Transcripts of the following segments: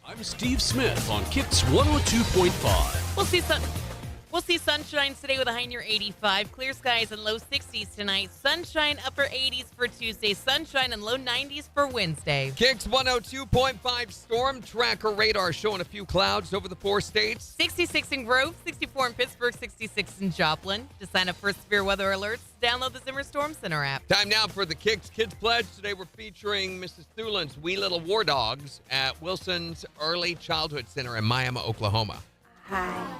I'm Steve Smith on KIX 102.5. We'll see sunshine today with a high near 85. Clear skies and low 60s tonight. Sunshine, upper 80s for Tuesday. Sunshine and low 90s for Wednesday. KIX 102.5 storm tracker radar showing a few clouds over the 4 states. 66 in Grove, 64 in Pittsburgh, 66 in Joplin. To sign up for severe weather alerts, download the Zimmer Storm Center app. Time now for the KIX Kids Pledge. Today we're featuring Mrs. Thulin's Wee Little War Dogs at Wilson's Early Childhood Center in Miami, Oklahoma. Hi.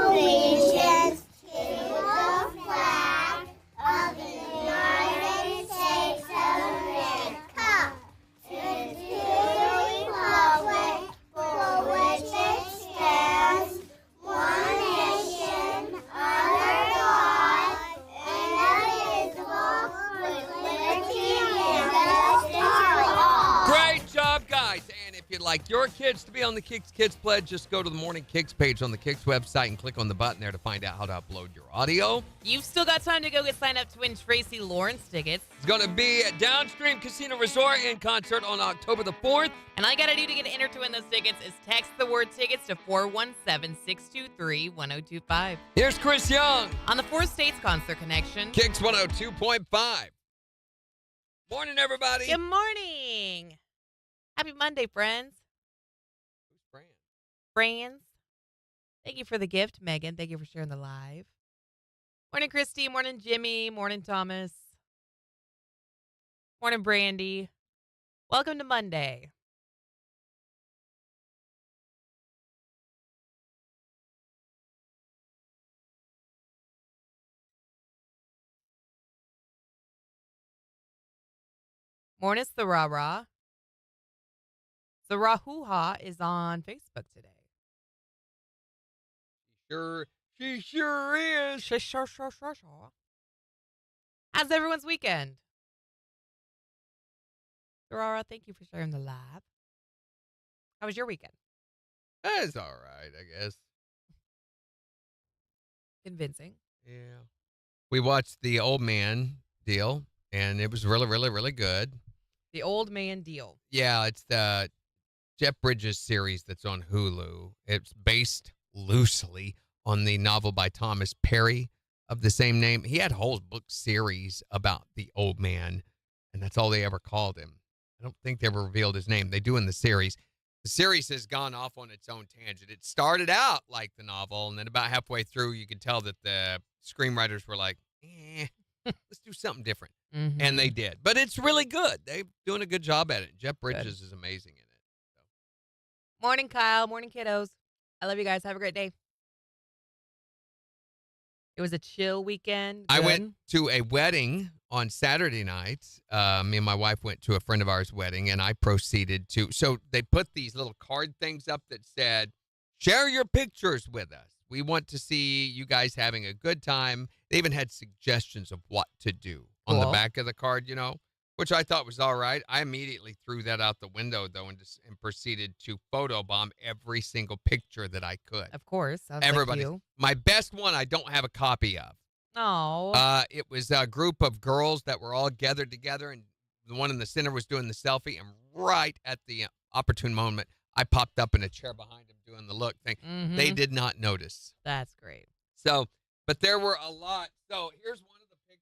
Allegiance to the flag of the United States of America, and to the republic for which it stands, one nation, under God, indivisible, with liberty and justice for all. Great job, guys. And if you'd like your kids to be on the KIX Kids Pledge, just go to the Morning KIX page on the KIX website and click on the button there to find out how to upload your audio. You've still got time to go get signed up to win Tracy Lawrence tickets. It's going to be at Downstream Casino Resort in concert on October the 4th. And all you got to do to get entered to win those tickets is text the word tickets to 417-623-1025. Here's Chris Young. On the 4 States Concert Connection. KIX 102.5. Morning, everybody. Good morning. Happy Monday, friends. Who's Fran? Friends. Thank you for the gift, Megan. Thank you for sharing the live. Morning, Christy. Morning, Jimmy. Morning, Thomas. Morning, Brandy. Welcome to Monday. Morning, Sarah. Sarah is on Facebook today. She sure is. Sure. How's everyone's weekend? Sarah, thank you for sharing the live. How was your weekend? That's all right, I guess. Convincing. Yeah. We watched The Old Man Deal, and it was really, really, really good. The Old Man Deal. Yeah, it's the Jeff Bridges series that's on Hulu. It's based loosely on the novel by Thomas Perry of the same name. He had a whole book series about the old man, and that's all they ever called him. I don't think they ever revealed his name. They do in the series. The series has gone off on its own tangent. It started out like the novel, and then about halfway through, you could tell that the screenwriters were like, let's do something different. Mm-hmm. And they did. But it's really good. They're doing a good job at it. Jeff Bridges is amazing in it. So. Morning, Kyle. Morning, kiddos. I love you guys. Have a great day. It was a chill weekend. I Good. went to a wedding on Saturday night. Me and my wife went to a friend of ours' wedding, and I proceeded to. So they put these little card things up that said, share your pictures with us. We want to see you guys having a good time. They even had suggestions of what to do on the back of the card, which I thought was all right. I immediately threw that out the window, though, and proceeded to photobomb every single picture that I could. Of course. Everybody. Like My best one I don't have a copy of. Oh. It was a group of girls that were all gathered together, and the one in the center was doing the selfie, and right at the opportune moment, I popped up in a chair behind him doing the look thing. Mm-hmm. They did not notice. That's great. So, but there were a lot. So here's one of the pictures.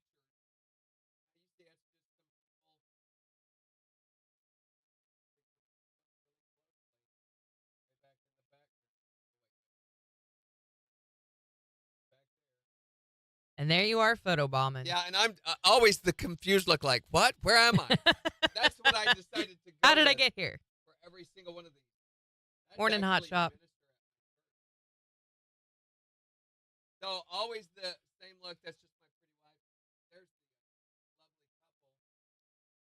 And there you are, photobombing. Yeah, and I'm always the confused look like, what? Where am I? That's what I decided to go How did I with get here? for every single one of these. That's Morning, Hot actually Shop. So always the same look. That's just my pretty wife. There's the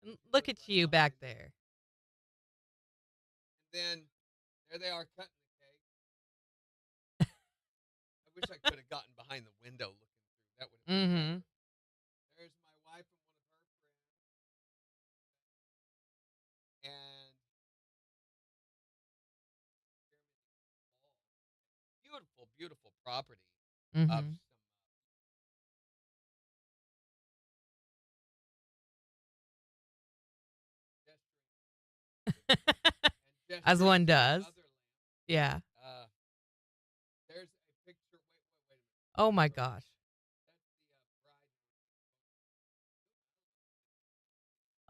lovely couple. Look at you back there. And then there they are cutting the cake. I wish I could have gotten behind the window looking through. That would have been Mm-hmm. better. There's my wife and one of her friends. And beautiful, beautiful property of Mm-hmm. some As one does. Other Yeah. there's a picture. Wait a minute. Oh my gosh. That's the bride.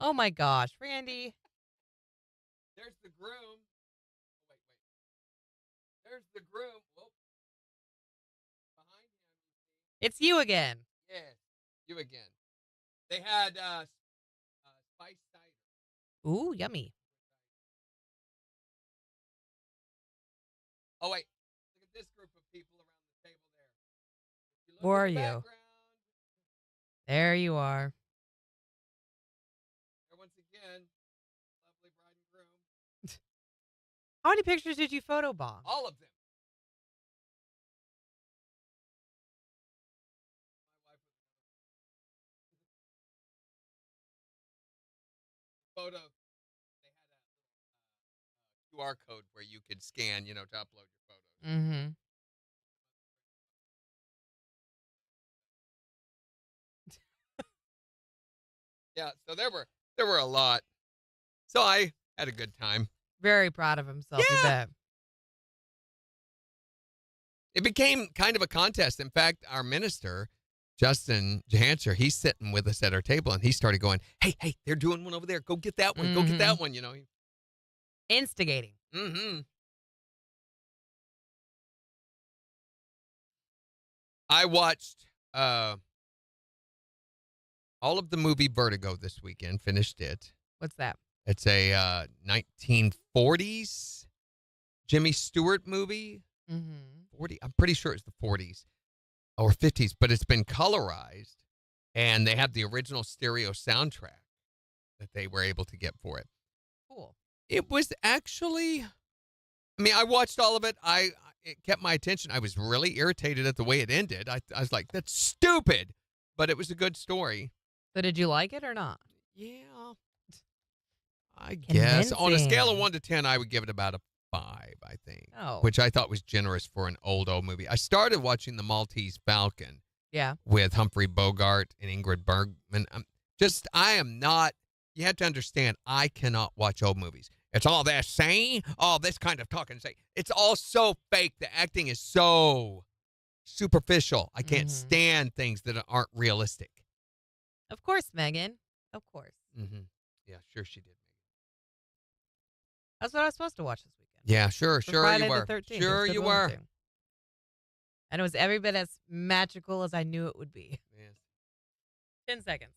Oh my gosh, Randy. There's the groom. Wait. There's the groom. Whoa. Behind him. It's you again. Yes. You again. They had spice cider. Ooh, yummy. Oh wait. Look at this group of people around the table there. If you look Where at are the you? background, There you are. there once again, lovely bride and groom. How many pictures did you photobomb? All of them. My wife was photo. They had a QR code where you could scan, to upload your photos. Mm-hmm. Yeah, so there were a lot. So I had a good time. Very proud of himself, you Yeah. bet. It became kind of a contest. In fact, our minister, Justin Johanser, he's sitting with us at our table and he started going, hey, they're doing one over there. Go get that one. Go get that one, Instigating. Mm-hmm. I watched all of the movie Vertigo this weekend, finished it. What's that? It's a 1940s Jimmy Stewart movie. Mm-hmm. 40. I'm pretty sure it's the 40s or 50s, but it's been colorized, and they have the original stereo soundtrack that they were able to get for it. Cool. It was actually, I watched all of it. It kept my attention. I was really irritated at the way it ended. I was like, that's stupid, but it was a good story. So did you like it or not? Yeah, I guess. On a scale of Convincing. 1 to 10, I would give it about a 5, I think. Oh. Which I thought was generous for an old movie. I started watching The Maltese Falcon Yeah. with Humphrey Bogart and Ingrid Bergman. I am not, you have to understand, I cannot watch old movies. It's all that saying, all this kind of talking. It's all so fake. The acting is so superficial. I can't Mhm. stand things that aren't realistic. Of course, Megan. Of course. Mm-hmm. Yeah, sure she did. That's what I was supposed to watch this weekend. Yeah, sure For you Friday were. the 13th. Sure It's you Good Will were. Hunting. And it was every bit as magical as I knew it would be. Yes. 10 seconds.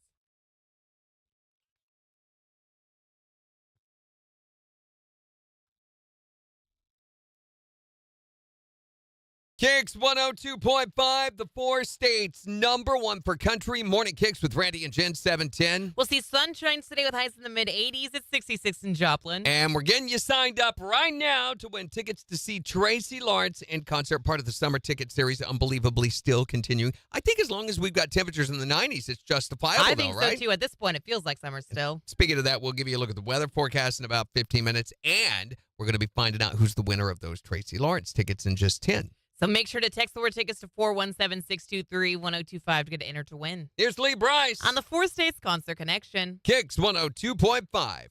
KIX 102.5, the 4 states, #1 for country. Morning KIX with Randy and Jen, 710. We'll see sunshine today with highs in the mid-80s. It's 66 in Joplin. And we're getting you signed up right now to win tickets to see Tracy Lawrence in concert, part of the summer ticket series, unbelievably still continuing. I think as long as we've got temperatures in the 90s, it's justifiable, I think though, right? so, too. At this point, it feels like summer still. Speaking of that, we'll give you a look at the weather forecast in about 15 minutes, and we're going to be finding out who's the winner of those Tracy Lawrence tickets in just 10. So make sure to text the word tickets to 417-623-1025 to get entered to win. Here's Lee Bryce. On the 4 states concert connection. KIX 102.5.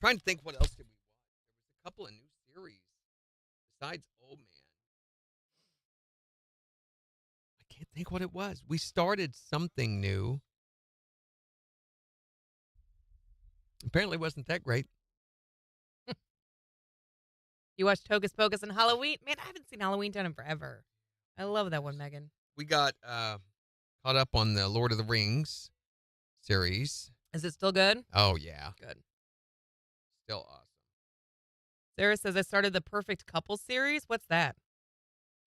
Trying to think what else did we watch. There was a couple of new series besides Old Man. I can't think what it was. We started something new. Apparently it wasn't that great. You watched Hocus Pocus and Halloween? Man, I haven't seen Halloween Town in forever. I love that one, Megan. We got caught up on the Lord of the Rings series. Is it still good? Oh, yeah. Good. Still awesome. Sarah says I started the Perfect Couple series. What's that?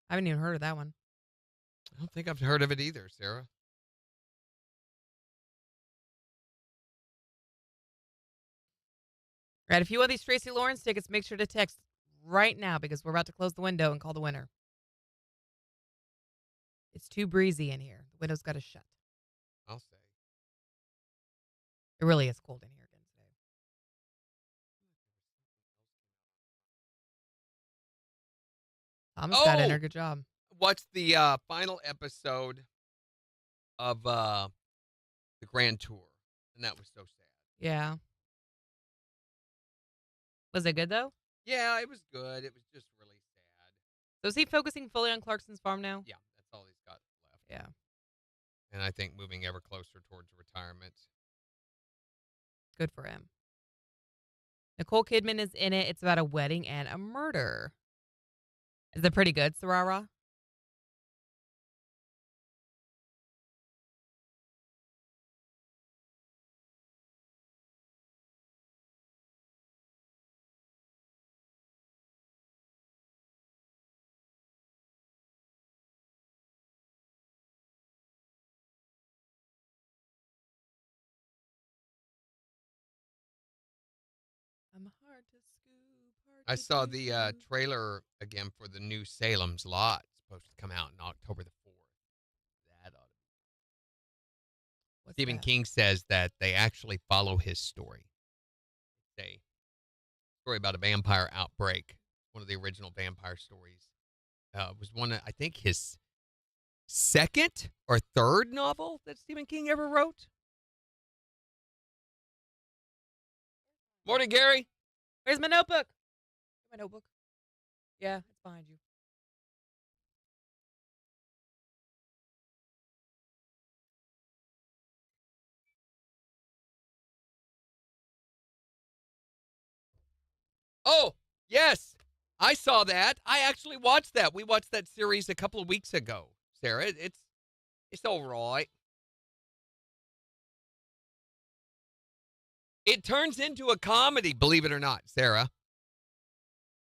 I haven't even heard of that one. I don't think I've heard of it either, Sarah. Right, if you want these Tracy Lawrence tickets, make sure to text right now because we're about to close the window and call the winner. It's too breezy in here. The window's got to shut. I'll say. It really is cold in here again today. Thomas got in her. Good job. What's the final episode of the Grand Tour? And that was so sad. Yeah. Was it good, though? Yeah, it was good. It was just really sad. So is he focusing fully on Clarkson's farm now? Yeah, that's all he's got left. Yeah. And I think moving ever closer towards retirement. Good for him. Nicole Kidman is in it. It's about a wedding and a murder. Is it pretty good, Sarara? I'm hard to scoop. Hard I to saw the scoop. trailer again for the new Salem's Lot. It's supposed to come out on October the 4th. That ought to be. What's Stephen that? King says that they actually follow his story. It's a story about a vampire outbreak. One of the original vampire stories. Was one of, I think, his second or third novel that Stephen King ever wrote. Morning, Gary. Where's my notebook? My notebook. Yeah, it's behind you. Oh, yes. I saw that. I actually watched that. We watched that series a couple of weeks ago, Sarah. It's all right. It turns into a comedy, believe it or not, Sarah.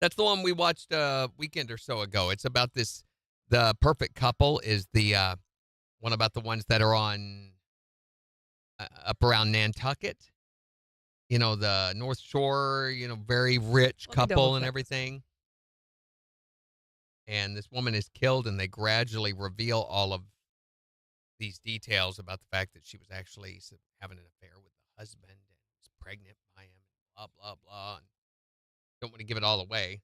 That's the one we watched a weekend or so ago. It's about this. The Perfect Couple is the one about the ones that are on up around Nantucket. You know, the North Shore, very rich Let me couple double and check. everything. And this woman is killed, and they gradually reveal all of these details about the fact that she was actually having an affair with the husband and was pregnant by him, blah, blah, blah. And don't want to give it all away.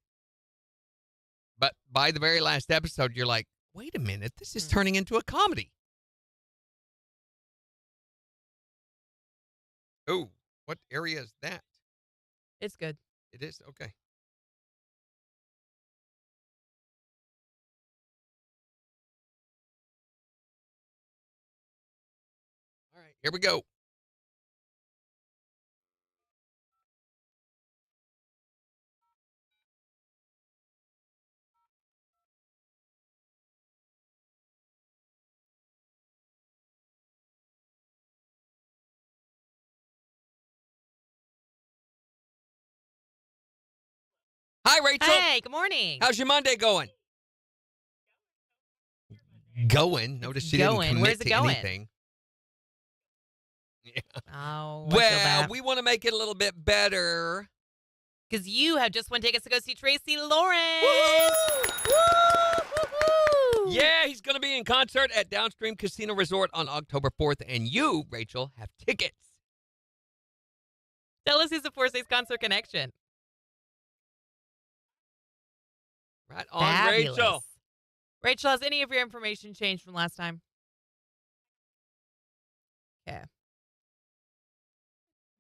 But by the very last episode, you're like, wait a minute, this is turning into a comedy. Oh, what area is that? It's good. It is? Okay. All right, here we go. Hi, Rachel. Hey, good morning. How's your Monday going? Going. Notice she didn't going. commit Where's it to going? anything. Yeah. Oh, Well, we want to make it a little bit better. because you have just won tickets to go see Tracy Lawrence. Woo-hoo! Yeah, he's going to be in concert at Downstream Casino Resort on October 4th, and you, Rachel, have tickets. Tell us who's the Force Ace Concert Connection. Right on, Fabulous. Rachel. Rachel, has any of your information changed from last time? Okay.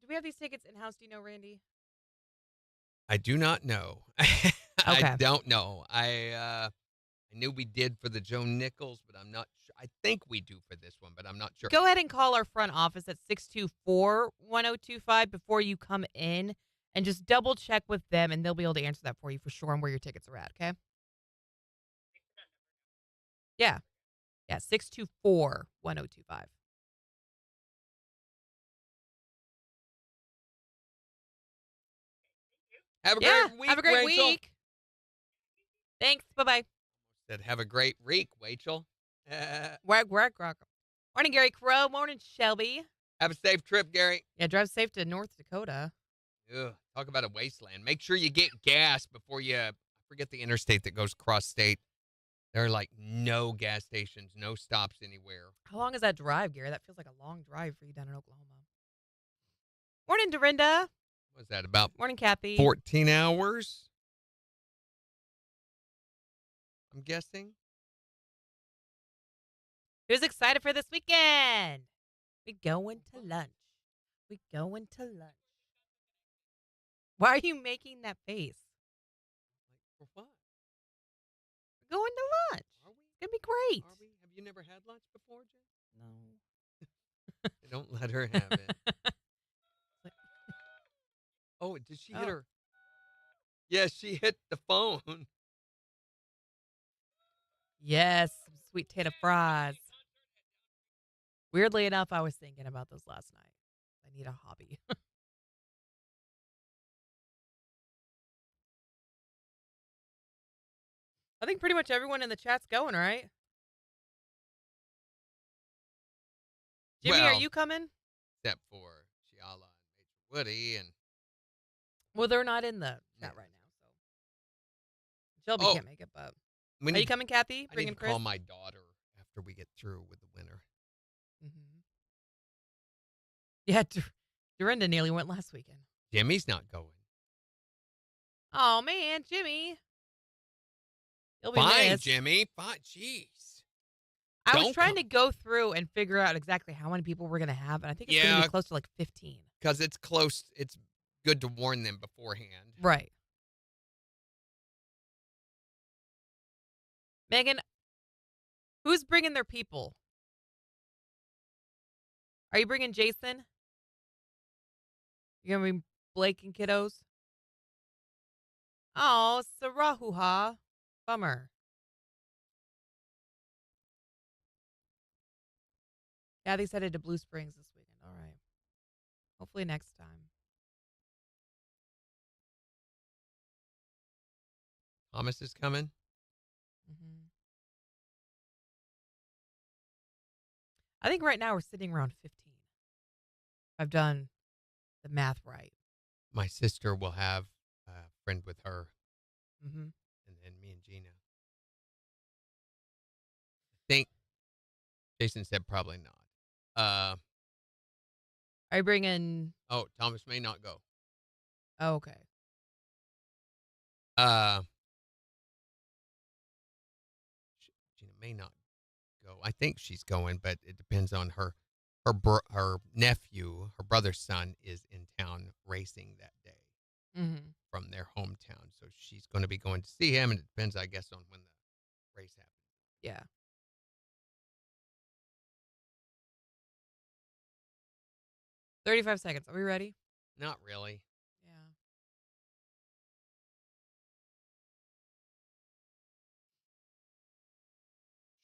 Do we have these tickets in-house? Do you know, Randy? I do not know. Okay. I don't know. I knew we did for the Joe Nichols, but I'm not sure. I think we do for this one, but I'm not sure. Go ahead and call our front office at 624-1025 before you come in and just double check with them, and they'll be able to answer that for you for sure on where your tickets are at, okay? Yeah. Yeah, 624-1025. Have a Yeah, great week, have a great Rachel. week. Thanks. Bye-bye. Said, have a great week, Rachel. Wag. Morning, Gary Crow. Morning, Shelby. Have a safe trip, Gary. Yeah, drive safe to North Dakota. Ugh, talk about a wasteland. Make sure you get gas before you forget the interstate that goes across state. There are like no gas stations, no stops anywhere. How long is that drive, Gary? That feels like a long drive for you down in Oklahoma. Morning, Dorinda. What's that, about Morning, Kathy. 14 hours? I'm guessing. Who's excited for this weekend? We going to lunch. We going to lunch. Why are you making that face? For what? We're going to lunch. Are we? It's going to be great. Are we? Have you never had lunch before, Jen? No. Don't let her have it. Oh, did she hit Oh. her? Yes, she hit the phone. Yes, some sweet potato fries. Weirdly enough, I was thinking about those last night. I need a hobby. I think pretty much everyone in the chat's going, right? Jimmy, are Well- you coming? Except for Shiala and Major Woody and Well, they're not in the chat right now, so Shelby Oh. can't make it. But we are you coming, Kathy? I need Bringing to Chris? call my daughter after we get through with the winner. Mm-hmm. Yeah, Dorinda nearly went last weekend. Jimmy's not going. Oh man, Jimmy. He'll be Fine, missed. Jimmy. Fine. Jeez. I was Don't trying come. to go through and figure out exactly how many people we're gonna have, and I think it's gonna Yeah. be close to like 15. Because it's close. It's good to warn them beforehand. Right. Megan, who's bringing their people? Are you bringing Jason? You gonna bring Blake and kiddos? Oh, Sarahuha. Bummer. Kathy's headed to Blue Springs this weekend. All right. Hopefully next time. Thomas is coming. Mm-hmm. I think right now we're sitting around 15. I've done the math right. My sister will have a friend with her, Mm-hmm. and then me and Gina. I think Jason said probably not. Are you bringing? Oh, Thomas may not go. Oh, okay. Gina may not go. I think she's going, but it depends on her. Her nephew, her brother's son, is in town racing that day Mm-hmm. from their hometown, so she's going to be going to see him, and it depends, I guess, on when the race happens. Yeah. $35. Are we ready? Not really. Yeah.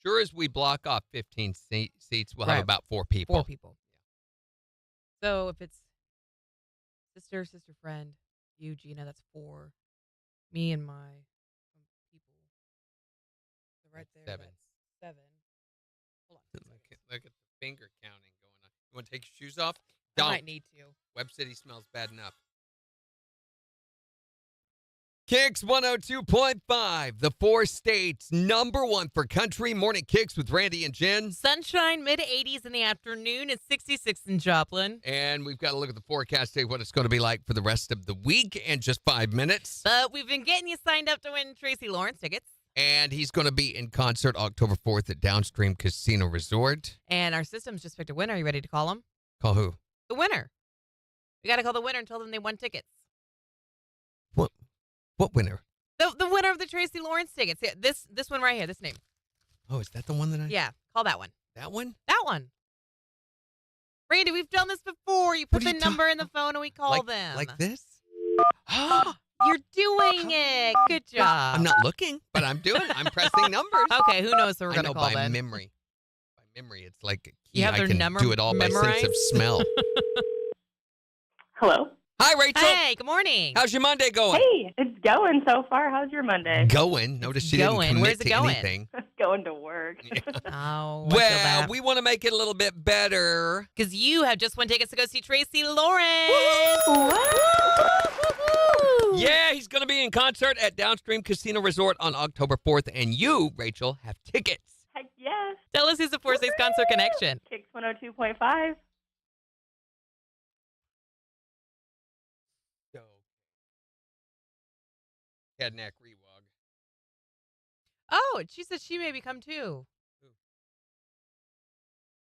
Sure as we block off 15 seats, we'll Right. have about 4 people. 4 people. So if it's sister, friend, you, Gina, that's 4. Me and my people. So right That's there, 7. that's 7. Hold on. 2 seconds. Look at the finger counting going on. You want to take your shoes off? I Don't. might need to. Web City smells bad enough. KIX 102.5, the 4 states, #1 for country. Morning KIX with Randy and Jen. Sunshine, mid-80s in the afternoon. It's 66 in Joplin. And we've got to look at the forecast, see what it's going to be like for the rest of the week in just 5 minutes. But we've been getting you signed up to win Tracy Lawrence tickets. And he's going to be in concert October 4th at Downstream Casino Resort. And our system's just picked a winner. Are you ready to call them? Call who? The winner. We got to call the winner and tell them they won tickets. What winner? The winner of the Tracy Lawrence tickets. Yeah, this one right here, this name. Oh, is that the one that I... Yeah, call that one. That one? That one. Randy, we've done this before. You put What are the you number in the phone and we call them. Like this? You're doing it. Good job. I'm not looking, but I'm pressing numbers. Okay, who knows who we're I going to know call by then? memory. By memory, it's like a key. You have I their can number do it all by sense of memorized? smell. Hello. Hi, Rachel. Hey, good morning. How's your Monday going? Hey, it's going so far. How's your Monday? Going. Notice she didn't going. commit Where's it to going? anything. Going to work. Oh, Well, we want to make it a little bit better. because you have just won tickets to go see Tracy Lawrence. Yeah, he's going to be in concert at Downstream Casino Resort on October 4th, and you, Rachel, have tickets. Heck yes. Tell us who's the 4 States Concert Connection. KIX 102.5. So, Cadnack Rewog. Oh, and she said she may come too.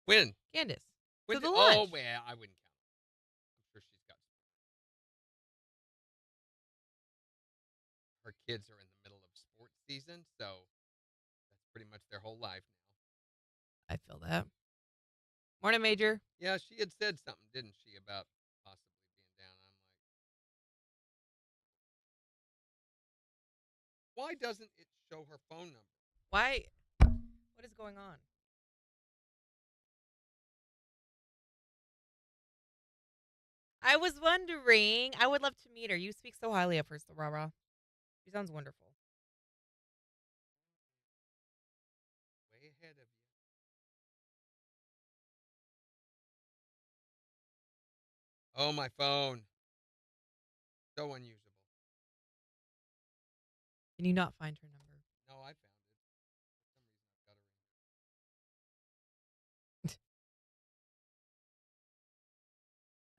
When? Candace. When the did- lunch. Oh, well, I wouldn't count. I'm sure she's got. Her kids are in the middle season, so that's pretty much their whole life now. I feel that. Morning, Major. Yeah, she had said something, didn't she, about possibly being down. I'm like, why doesn't it show her phone number? Why? What is going on? I was wondering. I would love to meet her. You speak so highly of her, Sarara. She sounds wonderful. Way ahead of you. Oh, my phone. So unusable. Can you not find her number? No, I found it. For some reason,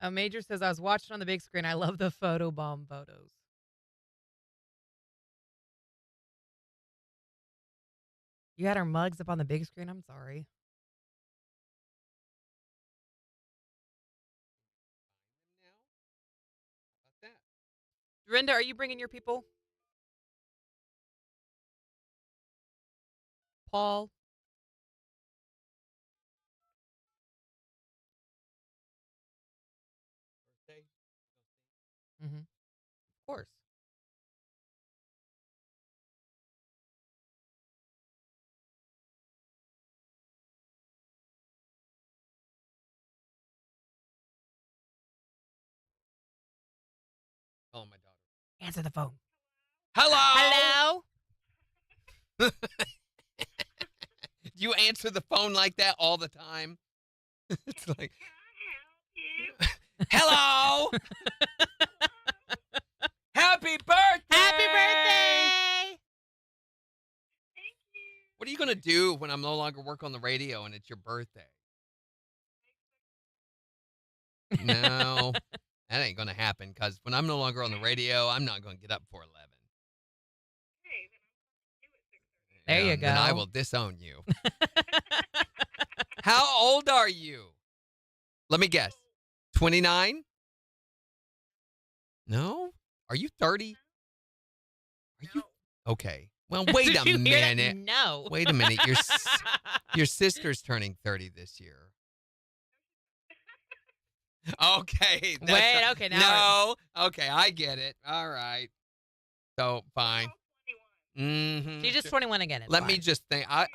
I've got her in. Major says, I was watching on the big screen. I love the photo bomb photos. You had our mugs up on the big screen? I'm sorry. Find them now? How about that? Dorinda, are you bringing your people? Paul? Birthday? Mm-hmm. Of course. Oh, my daughter. Answer the phone. Hello? Hello? Do you answer the phone like that all the time? It's like, hello? Happy birthday! Happy birthday! What are you going to do when I'm no longer work on the radio and it's your birthday? No, that ain't going to happen because when I'm no longer on the radio, I'm not going to get up before 11. There you Then I go. will disown you. How old are you? Let me guess. 29? No? Are you 30? Are you? Okay. Well, wait Did a you hear that? minute. No. Wait a minute. Your sister's turning 30 this year. Okay. Wait, okay, now No. Okay, I get it. All right. So, fine. Mm-hmm. She's just 21 again. It's Let me fine. just think. I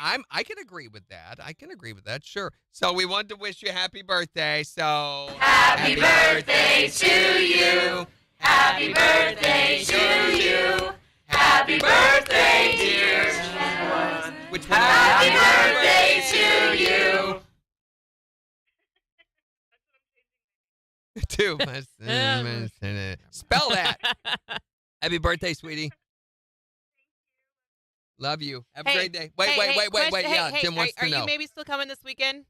can agree with that. I can agree with that. Sure. So we want to wish you happy birthday. So Happy birthday to you. Happy birthday to you. Happy birthday, dear one. which one? Happy birthday to you. Two. Spell that. Happy birthday, sweetie. Love you. Have a Hey, great day. Wait. question- Yeah, hey, Jim wants are to know. you maybe still coming this weekend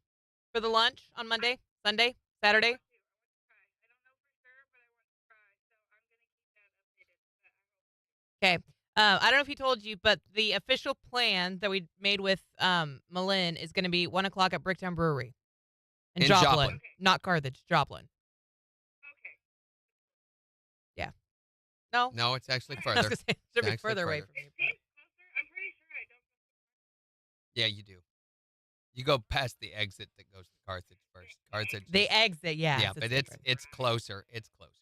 for the lunch on Monday, Sunday, Saturday? Okay. I don't know if he told you, but the official plan that we made with Malin is going to be 1 o'clock at Bricktown Brewery in In Joplin, Joplin. not Carthage, Joplin. Yeah. No. No, it's actually I was further. gonna say, it should be Actually further away further. from you. but- Yeah, you do. You go past the exit that goes to Carthage first. Carthage. The is- exit, yeah. Yeah, so but different. it's closer. It's closer.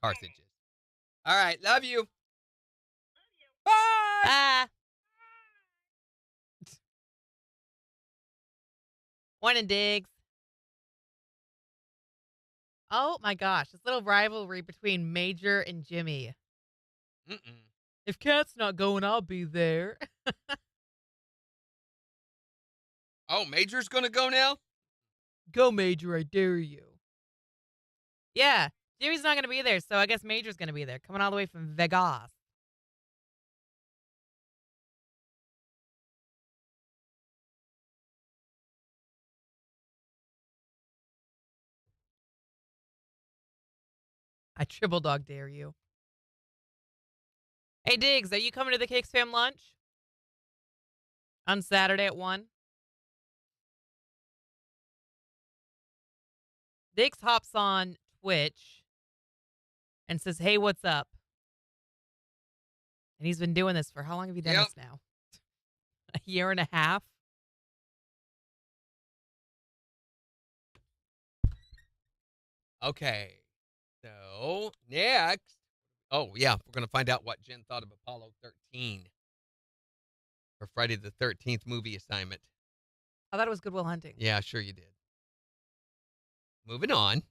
Carthage is. All right. Love you. Bye. Ah. Morning, Diggs. Oh my gosh, this little rivalry between Major and Jimmy. Mm-mm. If Kat's not going, I'll be there. Oh, Major's gonna go now. Go, Major, I dare you. Yeah, Jimmy's not going to be there, so I guess Major's going to be there, coming all the way from Vegas. I triple dog dare you. Hey, Diggs, are you coming to the KIX Fam lunch? On Saturday at 1? Diggs hops on Twitch and says, hey, what's up? And he's been doing this for how long have you done Yep. this now? A year and a half? Okay. So, next. Oh, yeah. We're going to find out what Jen thought of Apollo 13 for Friday the 13th movie assignment. I thought it was Good Will Hunting. Yeah, sure you did. Moving on.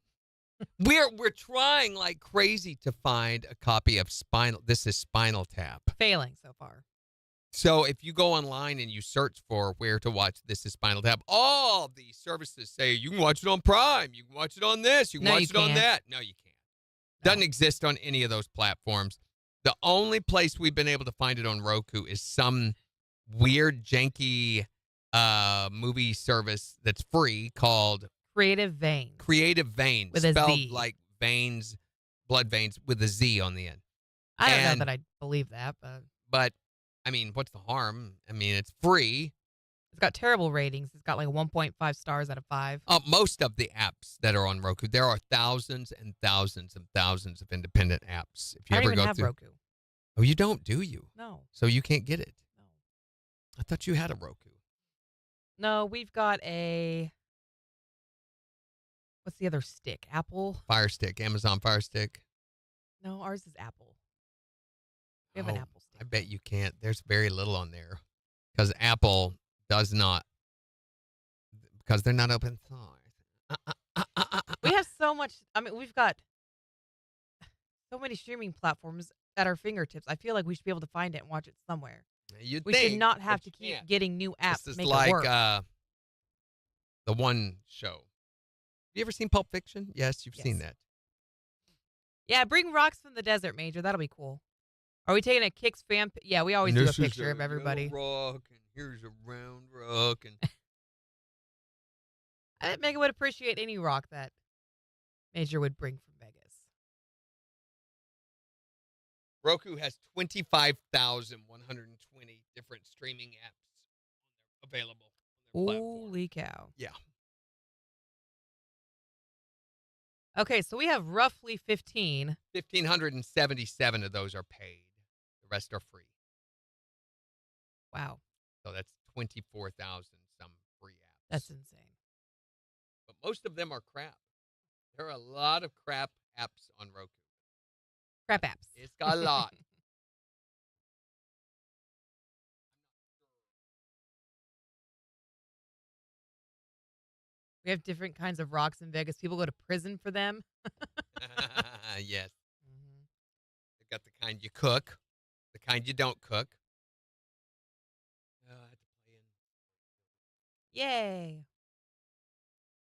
We're trying like crazy to find a copy of This is Spinal Tap. Failing so far. So if you go online and you search for where to watch This is Spinal Tap, all the services say you can watch it on Prime, you can watch it on this, you can No, watch you it on can't. that. No, you can't. Doesn't exist on any of those platforms. The only place we've been able to find it on Roku is some weird, janky movie service that's free called Creative Veins. Creative Veins, With a spelled Z. like veins, blood veins with a Z on the end. I don't know and- that I believe that, but But I mean, what's the harm? I mean, it's free. it's got terrible ratings. It's got like 1.5 stars out of 5. Most of the apps that are on Roku, there are thousands and thousands and thousands of independent apps. If you I don't ever even go have through, Roku. oh, you don't, do you? No. So you can't get it. No. I thought you had a Roku. No, we've got a. What's the other stick? Apple? Fire Stick, Amazon Fire Stick. No, ours is Apple. We have an Oh, Apple stick. I bet you can't. There's very little on there because Apple does not, because they're not open source. We have so much. I mean, we've got so many streaming platforms at our fingertips. I feel like we should be able to find it and watch it somewhere. You'd We think, should not have but to you keep can't. getting new apps This to is make like it work. the one show. Have you ever seen Pulp Fiction? Yes, you've seen Yes. that. Yeah, bring rocks from the desert, Major. That'll be cool. Are we taking a KIX fan? Yeah, we always do a picture of everybody. Rock, and here's a round rock, and I bet Megan would appreciate any rock that Major would bring from Vegas. Roku has 25,120 different streaming apps available on their platform. Holy cow. Yeah. Okay, so we have roughly 15. 1,577 of those are paid. The rest are free. Wow, So that's 24,000 some free apps. that's insane. But most of them are crap. There are a lot of crap apps on Roku. Crap apps. It's got a lot. We have different kinds of rocks in Vegas. People go to prison for them. Yes. Mhm. They've got the kind you cook, the kind you don't cook. I had to play in. Yay.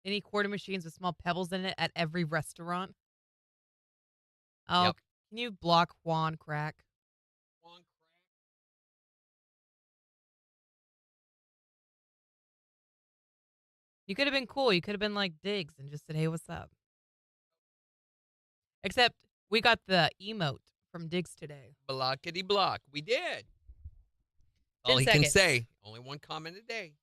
Any quarter machines with small pebbles in it at every restaurant? Oh, Yep. can you block Juan Crack? One crack. You could have been cool. You could have been like Diggs and just said, hey, what's up? Except we got the emote from Diggs today. Blockety block. We did. 10 All he seconds. can say. Only one comment a day.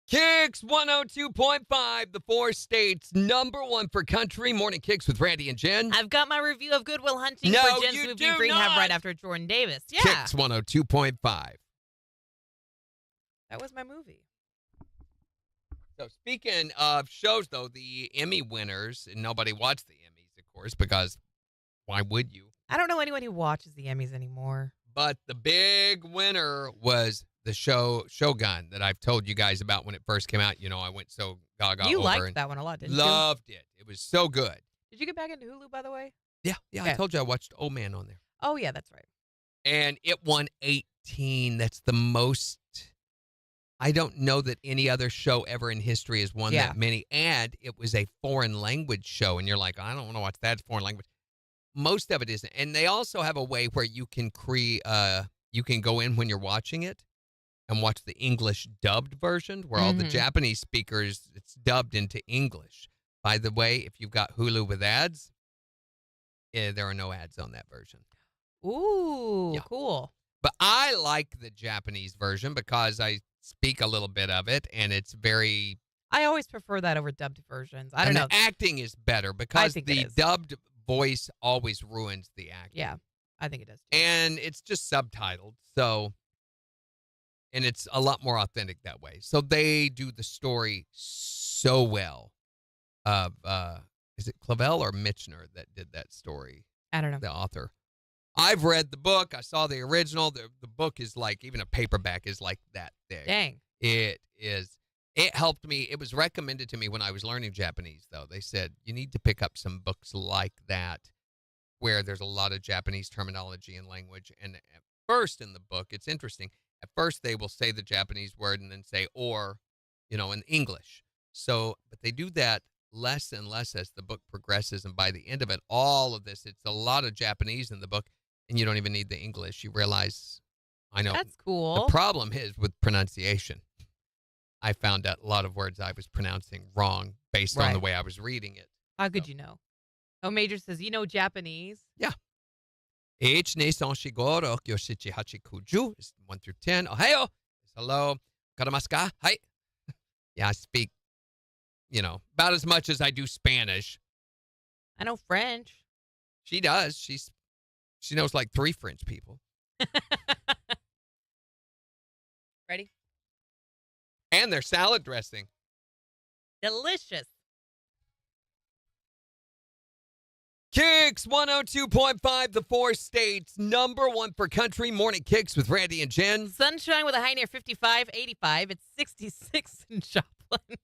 KIX 102.5, the 4 states #1 for country. Morning KIX with Randy and Jen. I've got my review of Good Will Hunting No, for Jen's you movie do Rehab not. right after Jordan Davis. Yeah, KIX 102.5. that was my movie. So speaking of shows, though, the Emmy winners, and nobody watched the Emmys, of course, because why would you? I don't know anyone who watches the Emmys anymore. But the big winner was the show Shogun that I've told you guys about when it first came out. You know, I went so gaga You over liked and that one a lot, didn't loved it. It was so good. you? Did you get back into Hulu, by the way? Yeah, I Okay. told you I watched Old Man on there. Oh, yeah, that's right. And it won 18. That's the most. I don't know that any other show ever in history has won Yeah. that many. And it was a foreign language show. And you're like, I don't want to watch that. It's foreign language. Most of it isn't. And they also have a way where you can you can go in when you're watching it and watch the English dubbed version where all the Mhm. Japanese speakers, it's dubbed into English. By the way, if you've got Hulu with ads, there are no ads on that version. Ooh, Yeah. cool. But I like the Japanese version because I speak a little bit of it and it's very I always prefer that over dubbed versions. I don't and know. the acting is better because think the it is. dubbed voice always ruins the acting. Yeah, I think it does too. And it's just subtitled, and it's a lot more authentic that way. So they do the story so well of, is it Clavel or Mitchner that did that story? I don't know. The author. I've read the book. I saw the original. The book is like, even a paperback is like that thick. Dang. It is. It helped me. It was recommended to me when I was learning Japanese, though. They said, you need to pick up some books like that where there's a lot of Japanese terminology and language. And at first in the book, it's interesting. At first, they will say the Japanese word and then say or, in English. So, but they do that less and less as the book progresses. And by the end of it, all of this, it's a lot of Japanese in the book, and you don't even need the English. You realize, I know. That's cool. The problem is with pronunciation. I found out a lot of words I was pronouncing wrong based on the way I was reading it. How could you know? Oh, Major says, you know Japanese? Yeah. H ne son shigoro kyoshichi hachi kuju is 1 through 10. Ohayo is hello. Karamasu ka? Hi. Yeah, I speak, about as much as I do Spanish. I know French. She does. She knows like 3 French people. Ready? And their salad dressing. Delicious. KIX 102.5, the 4 states, #1 for country. Morning KIX with Randy and Jen. Sunshine with a high near 55, 85. It's 66 in Joplin.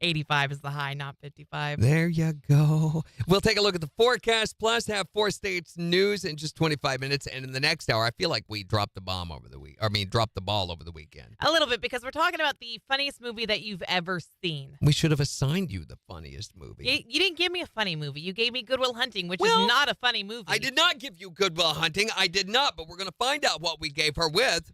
85 is the high, not 55. There you go. We'll take a look at the forecast, plus have 4 states news in just 25 minutes. And in the next hour, I feel like we dropped the ball over the weekend. A little bit, because we're talking about the funniest movie that you've ever seen. We should have assigned you the funniest movie. You didn't give me a funny movie. You gave me Good Will Hunting, which Well, is not a funny movie. I did not give you Good Will Hunting. I did not, but we're going to find out what we gave her with.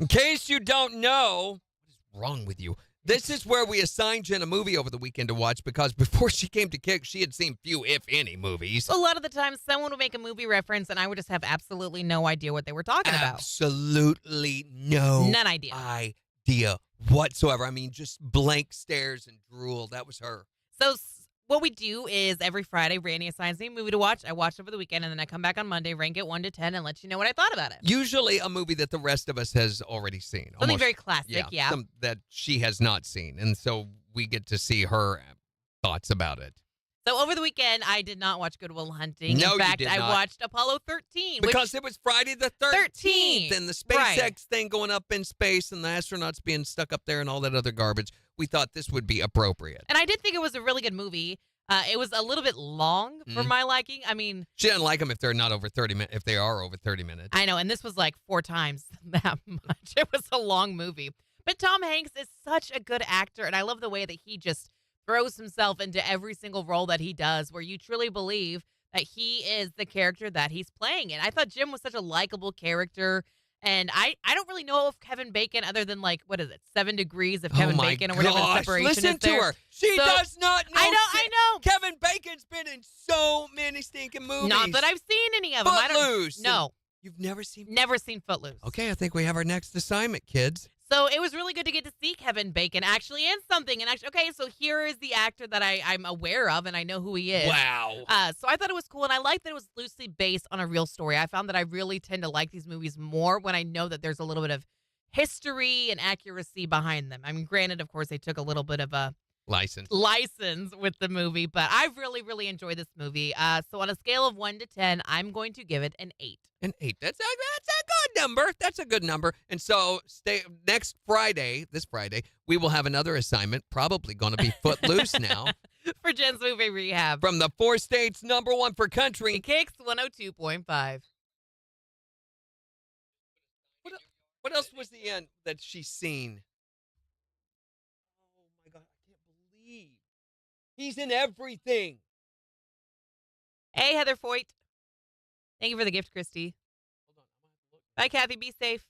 In case you don't know, what is wrong with you? This is where we assigned Jen a movie over the weekend to watch, because before she came to KIX, she had seen few, if any, movies. A lot of the times, someone would make a movie reference, and I would just have absolutely no idea what they were talking about. Absolutely no None idea. idea whatsoever. I mean, just blank stares and drool. That was her. So what we do is every Friday, Randy assigns me a movie to watch. I watch over the weekend, and then I come back on Monday, rank it 1 to 10, and let you know what I thought about it. Usually a movie that the rest of us has already seen. Something very classic, yeah. Some that she has not seen. And so we get to see her thoughts about it. So over the weekend, I did not watch Good Will Hunting. No, In you fact, did I not. watched Apollo 13. Because it was Friday the 13th, 13th, and the SpaceX thing going up in space and the astronauts being stuck up there and all that other garbage. We thought this would be appropriate. And I did think it was a really good movie. It was a little bit long for my liking. I mean, She doesn't like them if they're not over 30 minutes. If they are over 30 minutes. I know, and this was like 4 times that much. It was a long movie. But Tom Hanks is such a good actor, and I love the way that he just throws himself into every single role that he does, where you truly believe that he is the character that he's playing. And I thought Jim was such a likable character. And I don't really know of Kevin Bacon other than, like, what is it, 7 Degrees of Kevin Bacon or whatever the separation Listen is there. to her. She So, does not know. I know. Kevin Bacon's been in so many stinking movies. Not that I've seen any of them. I don't. Footloose. No, You've never seen. never seen Footloose. Okay, I think we have our next assignment, kids. So it was really good to get to see Kevin Bacon actually in something. And actually, okay, so here is the actor that I'm aware of, and I know who he is. Wow. So I thought it was cool, and I like that it was loosely based on a real story. I found that I really tend to like these movies more when I know that there's a little bit of history and accuracy behind them. I mean, granted, of course, they took a little bit of a License. with the movie, but I really, really enjoyed this movie. So on a scale of 1 to 10, I'm going to give it an 8. An 8. That's a good number. That's a good number. And so next Friday, this Friday, we will have another assignment, probably going to be Footloose now. For Jen's Movie Rehab. From the 4 states, #1 for country. KIX 102.5. What else was the end that she's seen? Oh my God, I can't believe he's in everything. Hey, Heather Foyt. Thank you for the gift, Christy. Hold on, I'm gonna have to look. Bye, Kathy. Be safe.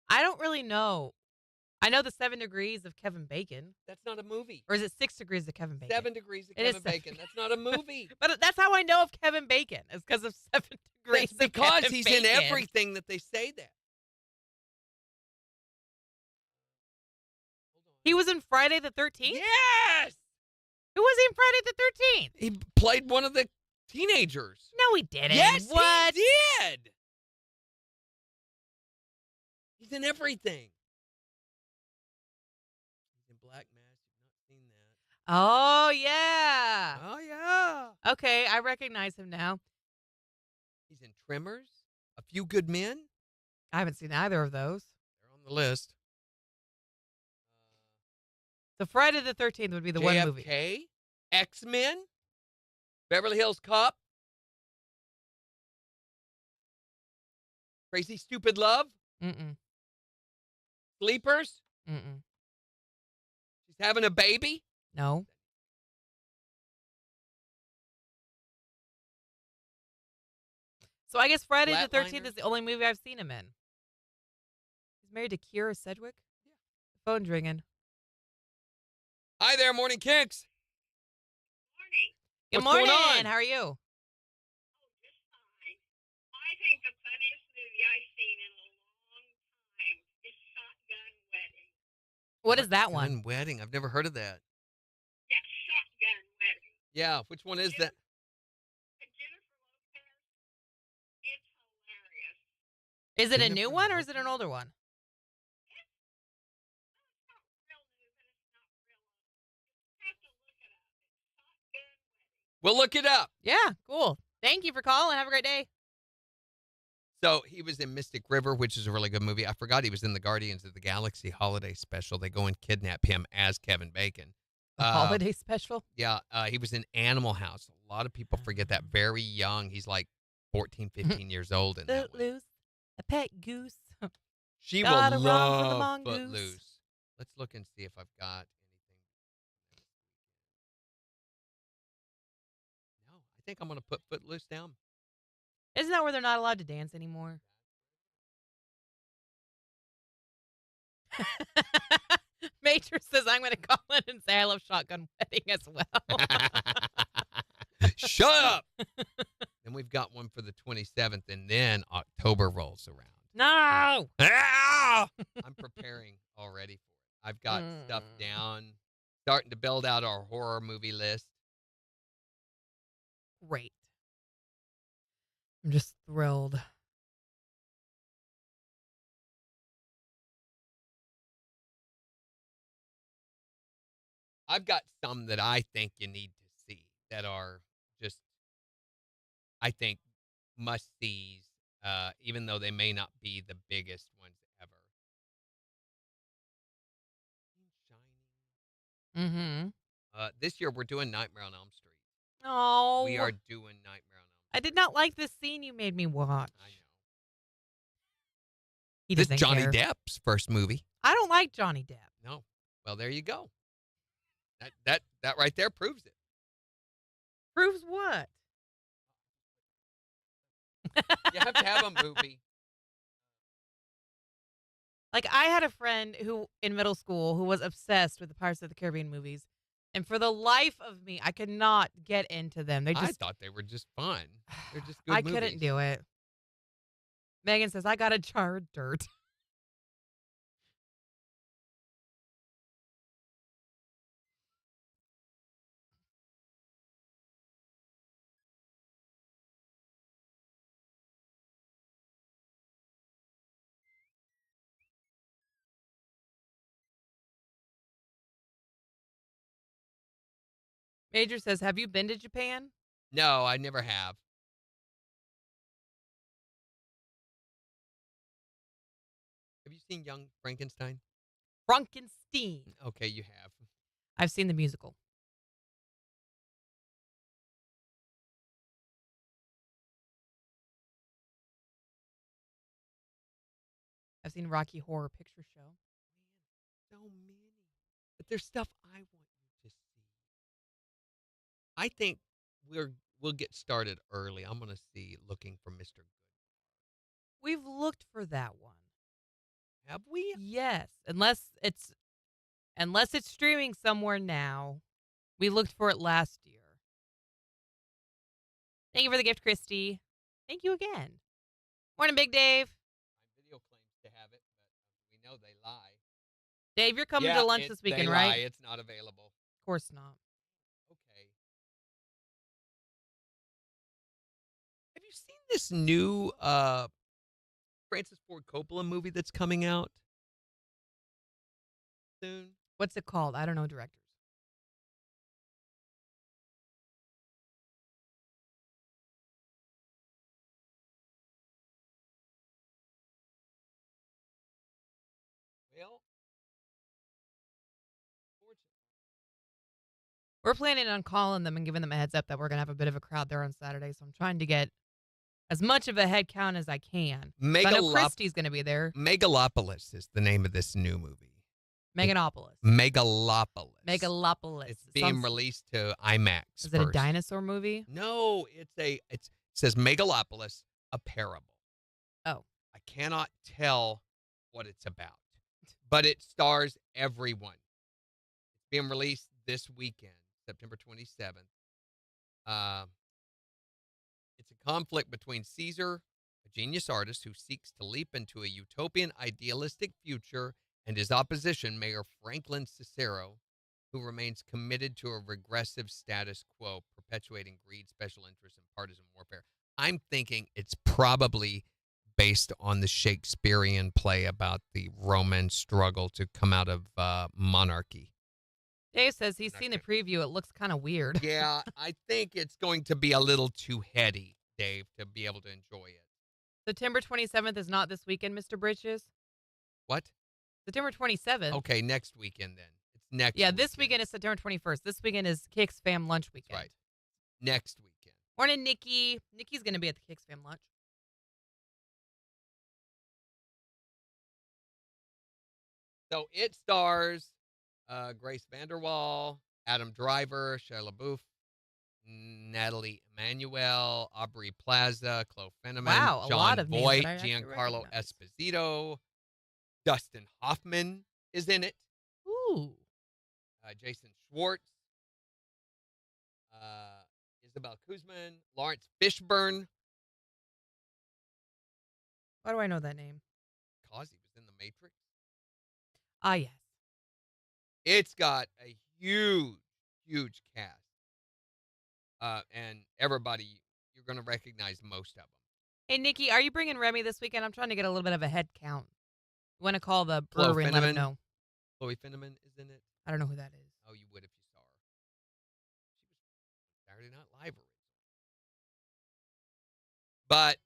I don't really know. I know the 7 Degrees of Kevin Bacon. That's not a movie. Or is it 6 Degrees of Kevin Bacon? 7 Degrees of It is Kevin Bacon. That's not a movie. But that's how I know of Kevin Bacon. It's because of 7 Degrees That's because of Kevin he's Bacon. in everything that they say that. He was in Friday the 13th? Yes! Who was he in Friday the 13th? He played one of the teenagers. No, he didn't. Yes, What? he did. He's in everything. He's in Black Mass. You've not seen that. Oh, yeah. Oh, yeah. Okay, I recognize him now. He's in Tremors. A Few Good Men. I haven't seen either of those. They're on the list. So Friday the 13th would be the one movie. JFK. X-Men. Beverly Hills Cop. Crazy Stupid Love. Mm-mm. Sleepers. Mm-mm. She's having a baby. No. So I guess Friday the 13th is the only movie I've seen him in. He's married to Kira Sedgwick. Yeah. The phone's ringing. Hi there, Morning Kicks. Good What's going morning. on? How are you? Just fine. I think the funniest movie I've seen in a long time is Shotgun Wedding. What is that one? Shotgun Wedding. I've never heard of that. Yeah, Shotgun Wedding. Yeah, which one is that? Jennifer Lopez. It's hilarious. Is it a Jennifer new one or is it Lopez? an older one? It's not real new, but it's not real old. You have to look it up. It's Shotgun Wedding. We'll look it up. Yeah, cool. Thank you for calling. Have a great day. So he was in Mystic River, which is a really good movie. I forgot he was in the Guardians of the Galaxy holiday special. They go and kidnap him as Kevin Bacon. The holiday special? Yeah, he was in Animal House. A lot of people forget that. Very young. He's like 14, 15 years old in that one. Footloose, a pet goose. She Gotta will run for the love mongoose. Footloose. Let's look and see if I've got anything. No, I think I'm going to put Footloose down. Isn't that where they're not allowed to dance anymore? Major says I'm going to call in and say I love Shotgun Wedding as well. Shut up. Then we've got one for the 27th, and then October rolls around. No. Ah! I'm preparing already for it. I've got stuff down, starting to build out our horror movie list. Great. I'm just thrilled. I've got some that I think you need to see that are just, I think, must-sees, even though they may not be the biggest ones ever. Shining. Mm-hmm. This year, we're doing Nightmare on Elm Street. Oh. We are doing Nightmare on Elm Street. I did not like this scene you made me watch. I know. He This is doesn't Johnny care. Depp's first movie. I don't like Johnny Depp. No. Well, there you go. That right there proves it. Proves what? You have to have a movie. Like, I had a friend who, in middle school, who was obsessed with the Pirates of the Caribbean movies. And for the life of me, I could not get into them. They I just, thought they were just fun. They're just good I movies. couldn't do it. Megan says, I got a jar of dirt. Major says, have you been to Japan? No, I never have. Have you seen Young Frankenstein? Frankenstein. Okay, you have. I've seen the musical. I've seen Rocky Horror Picture Show. So many. But there's stuff I want you to see. I think we'll get started early. I'm going to see Looking for Mr. Good. We've looked for that one. Have we? Yes, unless it's streaming somewhere now. We looked for it last year. Thank you for the gift, Christy. Thank you again. Morning, Big Dave. My video claims to have it, but we know they lie. Dave, you're coming Yeah, to lunch this weekend, they right? lie. It's not available. Of course not. Okay. Have you seen this new Francis Ford Coppola movie that's coming out soon? What's it called? I don't know directors. Well, We're planning on calling them and giving them a heads up that we're going to have a bit of a crowd there on Saturday. So I'm trying to get as much of a head count as I can. So I know Christy's going to be there. Megalopolis is the name of this new movie. Meganopolis. Megalopolis. Megalopolis. It's being released to IMAX. Is it a dinosaur movie? No, it says Megalopolis, a parable. Oh. I cannot tell what it's about, but it stars everyone. It's being released this weekend, September 27th. It's a conflict between Caesar, a genius artist who seeks to leap into a utopian idealistic future, and his opposition, Mayor Franklin Cicero, who remains committed to a regressive status quo, perpetuating greed, special interests, and partisan warfare. I'm thinking it's probably based on the Shakespearean play about the Roman struggle to come out of monarchy. Dave says he's seen the preview. It looks kind of weird. Yeah, I think it's going to be a little too heady, Dave, to be able to enjoy it. September 27th is not this weekend, Mr. Bridges. What? September 27th. Okay, next weekend then. It's next Yeah, this weekend is September 21st. This weekend is KIX Fam Lunch weekend. That's right. Next weekend. Morning, Nikki. Nikki's going to be at the KIX Fam Lunch. So it stars Grace VanderWaal, Adam Driver, Shia LaBeouf, Natalie Emmanuel, Aubrey Plaza, Chloe Fenneman, Wow, a John lot of names Voight, that I actually Giancarlo recognize. Esposito, Dustin Hoffman is in it, Ooh. Jason Schwartz, Isabel Kuzman, Lawrence Fishburne. Why do I know that name? Because he was in The Matrix. Ah, yes. It's got a huge, huge cast. And everybody, you're going to recognize most of them. Hey, Nikki, are you bringing Remy this weekend? I'm trying to get a little bit of a head count. You want to call the Chloe brewery and let them Fenneman. know. Chloe Fenneman is in it. I don't know who that is. Oh, you would if you saw her. She was on Saturday Night Live originally. But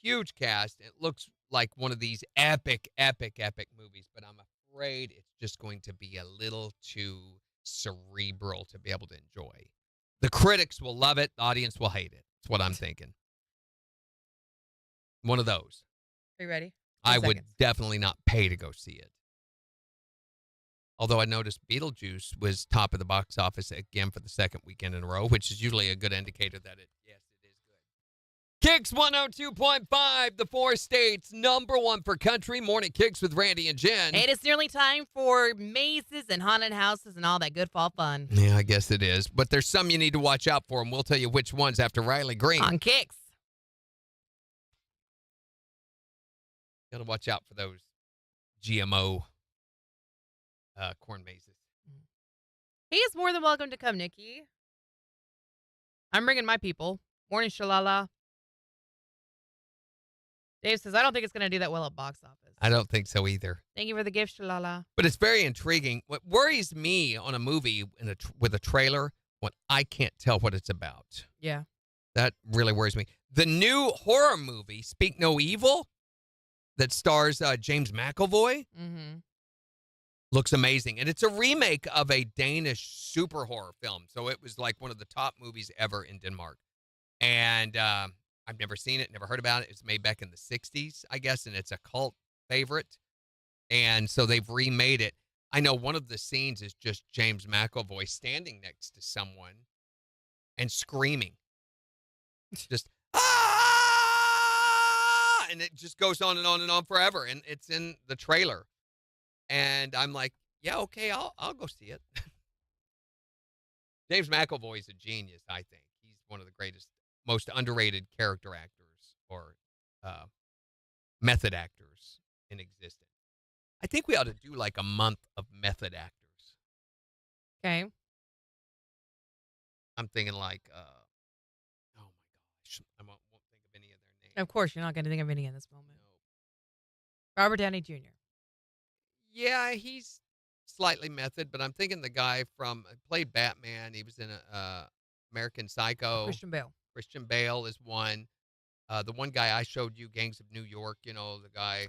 huge cast. It looks like one of these epic, epic, epic movies, but I'm afraid it's just going to be a little too cerebral to be able to enjoy. The critics will love it. The audience will hate it. That's what I'm thinking. One of those. Are you ready? I 10 would seconds. definitely not pay to go see it. Although I noticed Beetlejuice was top of the box office again for the second weekend in a row, which is usually a good indicator that it is good. KIX 102.5, the 4 states, #1 for country. Morning KIX with Randy and Jen. And it's nearly time for mazes and haunted houses and all that good fall fun. Yeah, I guess it is. But there's some you need to watch out for, and we'll tell you which ones after Riley Green. On KIX. Got to watch out for those GMO corn mazes. He is more than welcome to come, Nikki. I'm bringing my people. Morning, Shalala. Dave says, I don't think it's going to do that well at box office. I don't think so either. Thank you for the gift, Shalala. But it's very intriguing. What worries me on a movie with a trailer, when I can't tell what it's about. Yeah. That really worries me. The new horror movie, Speak No Evil, that stars James McAvoy, Mm-hmm. looks amazing. And it's a remake of a Danish super horror film. So it was like one of the top movies ever in Denmark. And I've never seen it, never heard about it. It's made back in the 60s, I guess, and it's a cult favorite. And so they've remade it. I know one of the scenes is just James McAvoy standing next to someone and screaming. Just, ah! And it just goes on and on and on forever. And it's in the trailer. And I'm like, yeah, okay, I'll go see it. James McAvoy is a genius, I think. He's one of the greatest, most underrated character actors or method actors in existence. I think we ought to do like a month of method actors. Okay. I'm thinking like, oh my gosh, I won't think of any of their names. Of course, you're not going to think of any in this moment. Robert Downey Jr. Yeah, he's slightly method, but I'm thinking the guy from played Batman. He was in American Psycho. Christian Bale. Christian Bale is one. The one guy I showed you, Gangs of New York. You know the guy.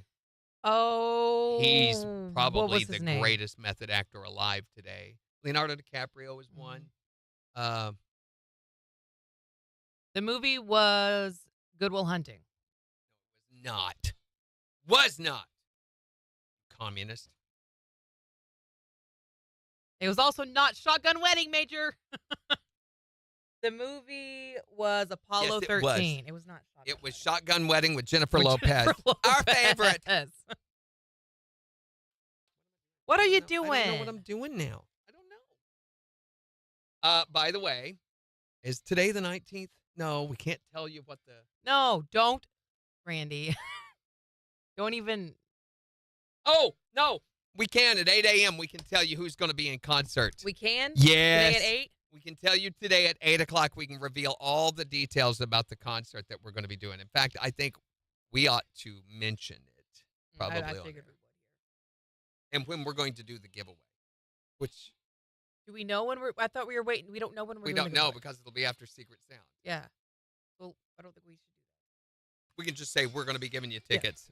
Oh. He's what probably was the his name? greatest method actor alive today. Leonardo DiCaprio is one. The movie was Good Will Hunting. Was not. Communist. It was also not Shotgun Wedding, Major. The movie was Apollo Yes, it 13. was. It was not Shotgun It was Wedding. Shotgun Wedding with Jennifer With Lopez. Jennifer Our Lopez. favorite. What are you I don't know doing? what I'm doing now. I don't know. By the way, is today the 19th? No, we can't tell you what the... No, don't, Randy. Don't even... Oh, no. We can at 8 a.m. We can tell you who's going to be in concert. We can? Yes. Today at 8? We can tell you today at 8 o'clock. We can reveal all the details about the concert that we're going to be doing. In fact, I think we ought to mention it probably I on figured there. we would. And when we're going to do the giveaway, which Do we know when we're... I thought we were waiting. We don't know when we're we doing don't the know giveaway. because it'll be after Secret Sound. Yeah. Well, I don't think we should do that. We can just say we're going to be giving you tickets.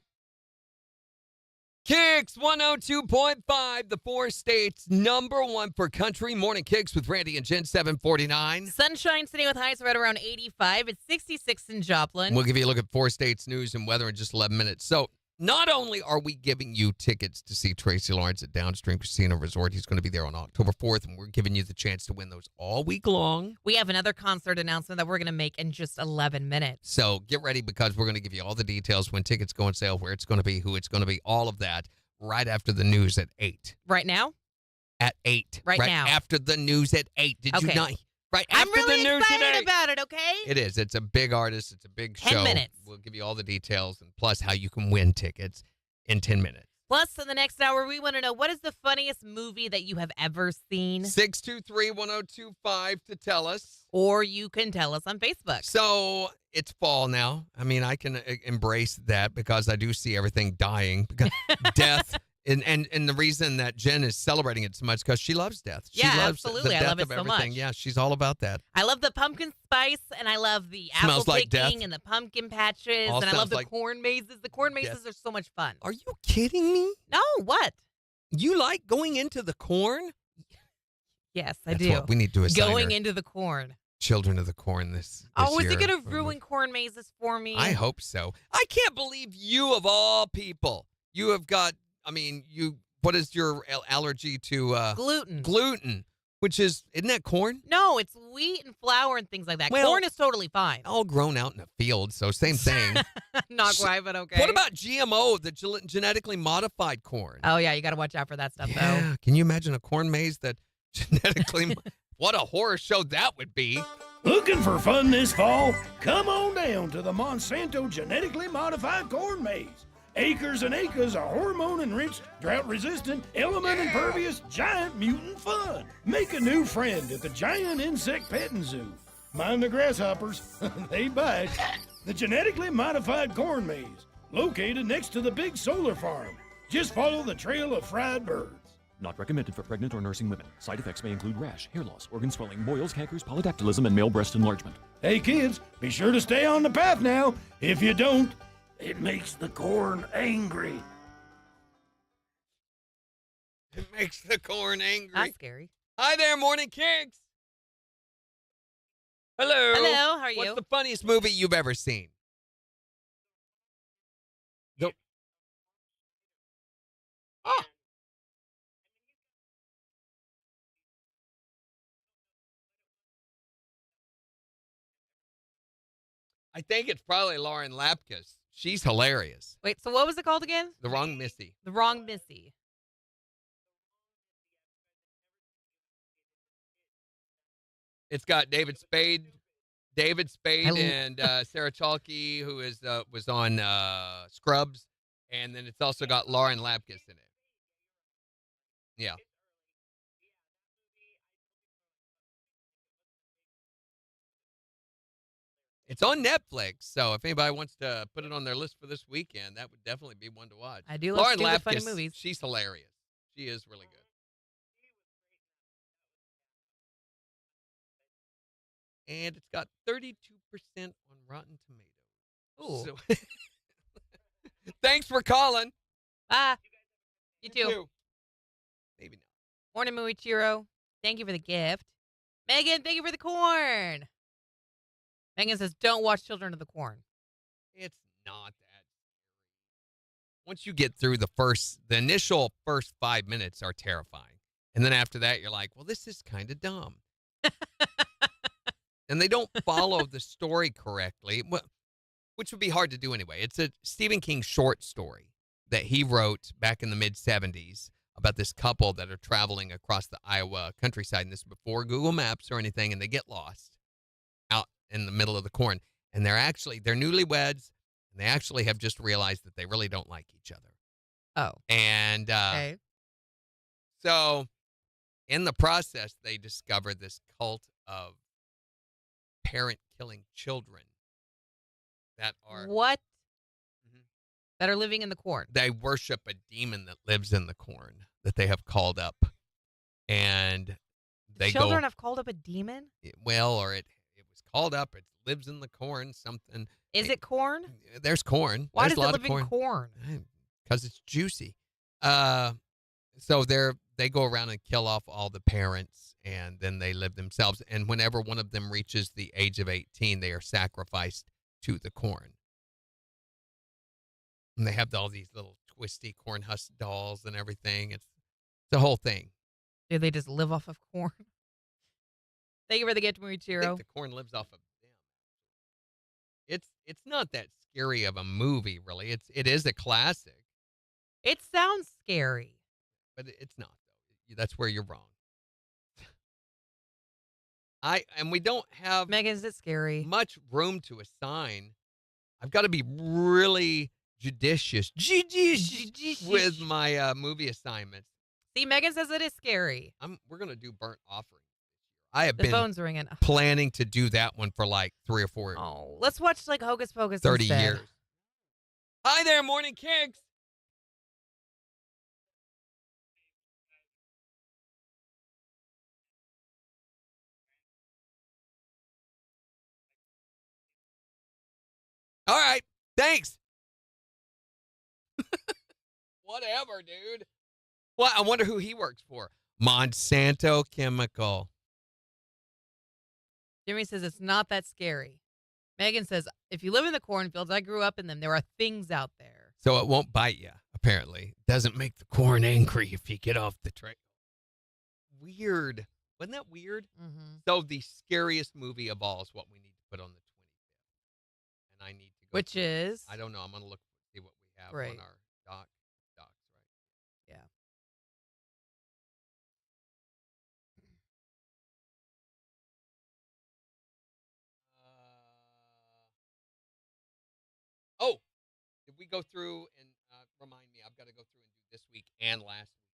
KIX 102.5, the 4 states #1 for country. Morning KIX with Randy and Jen, 749. Sunshine today with highs right around 85. It's 66 in Joplin. We'll give you a look at 4 states news and weather in just 11 minutes. So not only are we giving you tickets to see Tracy Lawrence at Downstream Casino Resort, he's going to be there on October 4th, and we're giving you the chance to win those all week long. We have another concert announcement that we're going to make in just 11 minutes. So get ready because we're going to give you all the details, when tickets go on sale, where it's going to be, who it's going to be, all of that right after the news at 8. Right now? At 8. Right now. After the news at 8. Did you Okay. not? Right I'm after really the news at excited 8. about it, okay? It is. It's a big artist. It's a big 10 show. minutes. We'll give you all the details and plus how you can win tickets in 10 minutes. Plus, in the next hour, we want to know, what is the funniest movie that you have ever seen? 623-1025 to tell us. Or you can tell us on Facebook. So it's fall now. I mean, I can embrace that because I do see everything dying. Because death. And the reason that Jen is celebrating it so much because she loves death. She Yeah, loves absolutely. The I death love it of so everything. much. Yeah, she's all about that. I love the pumpkin spice, and I love the Smells apple like picking death. and the pumpkin patches, All and I love sounds the like corn mazes. The corn mazes are so much fun. Are you kidding me? No, what? You like going into the corn? Yes, I That's do. what we need to assign Going her. into the corn. Children of the Corn this Oh, is year. it going to ruin corn mazes for me? I hope so. I can't believe you, of all people, you have got, I mean, what is your allergy to? Gluten. Gluten, which isn't that corn? No, it's wheat and flour and things like that. Well- Corn is totally fine. All grown out in a field, so same thing. Not So- quite, but okay. What about GMO, the genetically modified corn? Oh, yeah, you got to watch out for that stuff, though. Yeah. Can you imagine a corn maze that genetically... What a horror show that would be. Looking for fun this fall? Come on down to the Monsanto genetically modified corn maze. Acres and acres of hormone-enriched, drought-resistant, element-impervious, giant mutant fun. Make a new friend at the giant insect petting zoo. Mind the grasshoppers, they bite. The genetically modified corn maze, located next to the big solar farm. Just follow the trail of fried birds. Not recommended for pregnant or nursing women. Side effects may include rash, hair loss, organ swelling, boils, cankers, polydactylism, and male breast enlargement. Hey kids, be sure to stay on the path now. If you don't, it makes the corn angry. It makes the corn angry. That's scary. Hi there, Morning Kicks. Hello. Hello, how are you? What's the funniest movie you've ever seen? The... Oh. I think it's probably Lauren Lapkus. She's hilarious. Wait, so what was it called again? The Wrong Missy. The Wrong Missy. It's got David Spade I l- and Sarah Chalke, who was on Scrubs, and then it's also got Lauren Lapkus in it. Yeah. It's on Netflix, so if anybody wants to put it on their list for this weekend, that would definitely be one to watch. I do love Lauren stupid, funny Lapkus, movies. she's hilarious. She is really good. And it's got 32% on Rotten Tomatoes. Ooh. So thanks for calling. Ah, you too. Maybe not. Morning, Muichiro. Thank you for the gift. Megan, thank you for the corn. Megan says, don't watch Children of the Corn. It's not that. Once you get through the initial first 5 minutes are terrifying. And then after that, you're like, well, this is kind of dumb. And they don't follow the story correctly, which would be hard to do anyway. It's a Stephen King short story that he wrote back in the mid-'70s about this couple that are traveling across the Iowa countryside. And this is before Google Maps or anything, and they get lost out in the middle of the corn. And they're newlyweds, and they actually have just realized that they really don't like each other. Oh. And Okay. so in the process, they discover this cult of parent killing children that are What? Mhm. That are living in the corn. They worship a demon that lives in the corn that they have called up, and they Children have called up a demon? or it was called up. It lives in the corn. Something. Is it corn? There's corn. Why There's does a it lot live of corn. in corn? Because it's juicy. So they go around and kill off all the parents, and then they live themselves. And whenever one of them reaches the age of 18, they are sacrificed to the corn. And they have all these little twisty corn husk dolls and everything. It's a whole thing. Do they just live off of corn? Thank you for the gift, I Muichiro. think the corn lives off of them. It's not that scary of a movie, really. It is a classic, It sounds scary. but it's not though. That's where you're wrong. And we don't have Megan, is it scary? much room to assign. I've got to be really judicious with my movie assignments. See, Megan says it is scary. We're gonna do Burnt Offering. I have The been phone's ringing. planning to do that one for like 3 or 4, Oh, let's watch like Hocus Pocus 30 instead. years. Hi there, Morning KIX. All right, thanks. Whatever, dude. Well, I wonder who he works for. Monsanto Chemical. Jimmy says it's not that scary. Megan says, if you live in the cornfields, I grew up in them. There are things out there. So it won't bite you, apparently. Doesn't make the corn angry if you get off the trail. Weird. Wasn't that weird? Mm-hmm. So the scariest movie of all is what we need to put on the 25th. And I need to go. Which through- is? I don't know. I'm going to look see what we have Great. on our docs, right? Yeah. Oh, did we go through and remind me? I've got to go through and do this week and last week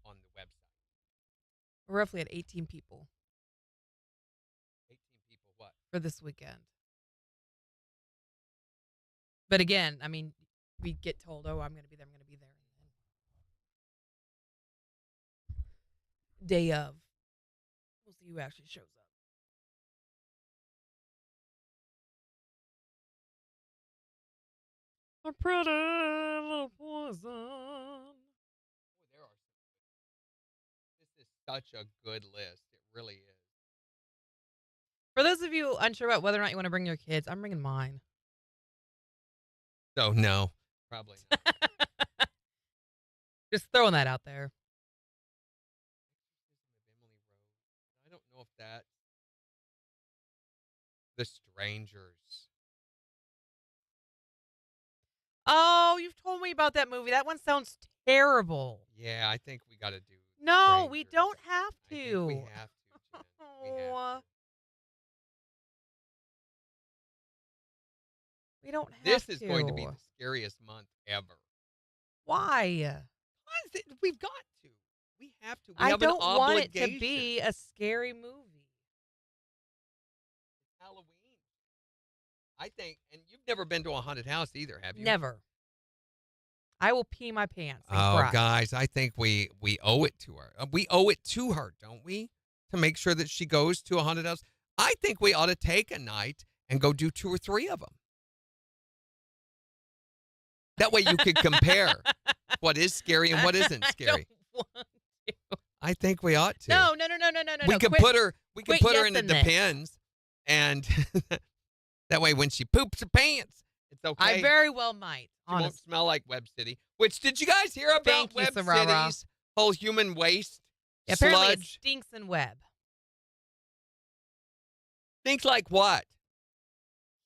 on the website. We're roughly at 18 people 18 people, what? for this weekend. But again, I mean, we get told, oh, I'm going to be there, I'm going to be there. And then day of, we'll see who actually shows up. A pretty little poison. Boy, there are some. This is such a good list. It really is. For those of you unsure about whether or not you want to bring your kids, I'm bringing mine. So, no, probably not. Just throwing that out there. Exorcism of Emily Rose. I don't know if that. The Strangers. Oh, you've told me about that movie. That one sounds terrible. Yeah, I think we got to do. No, we Strangers. don't have I think to. we have to. Jen. We have Oh, to. we don't have This to. is going to be the scariest month ever. Why? We've got to. We have to. We I have don't an want it obligation. to be a scary movie. Halloween. I think, and you've never been to a haunted house either, have you? Never. I will pee my pants and Oh, cry. guys, I think we owe it to her. We owe it to her, don't we? To make sure that she goes to a haunted house. I think we ought to take a night and go do 2 or 3 of them. That way you could compare what is scary and what isn't scary. I don't want to. I think we ought to. No. We could put her. We could quit put her in. It guessing this. depends, and that way when she poops her pants, it's okay. I very well might. She won't Honestly. smell like Web City. Which did you guys hear about Thank you, Web Sarara. City's whole human waste Apparently, it sludge? stinks in web. Things like what?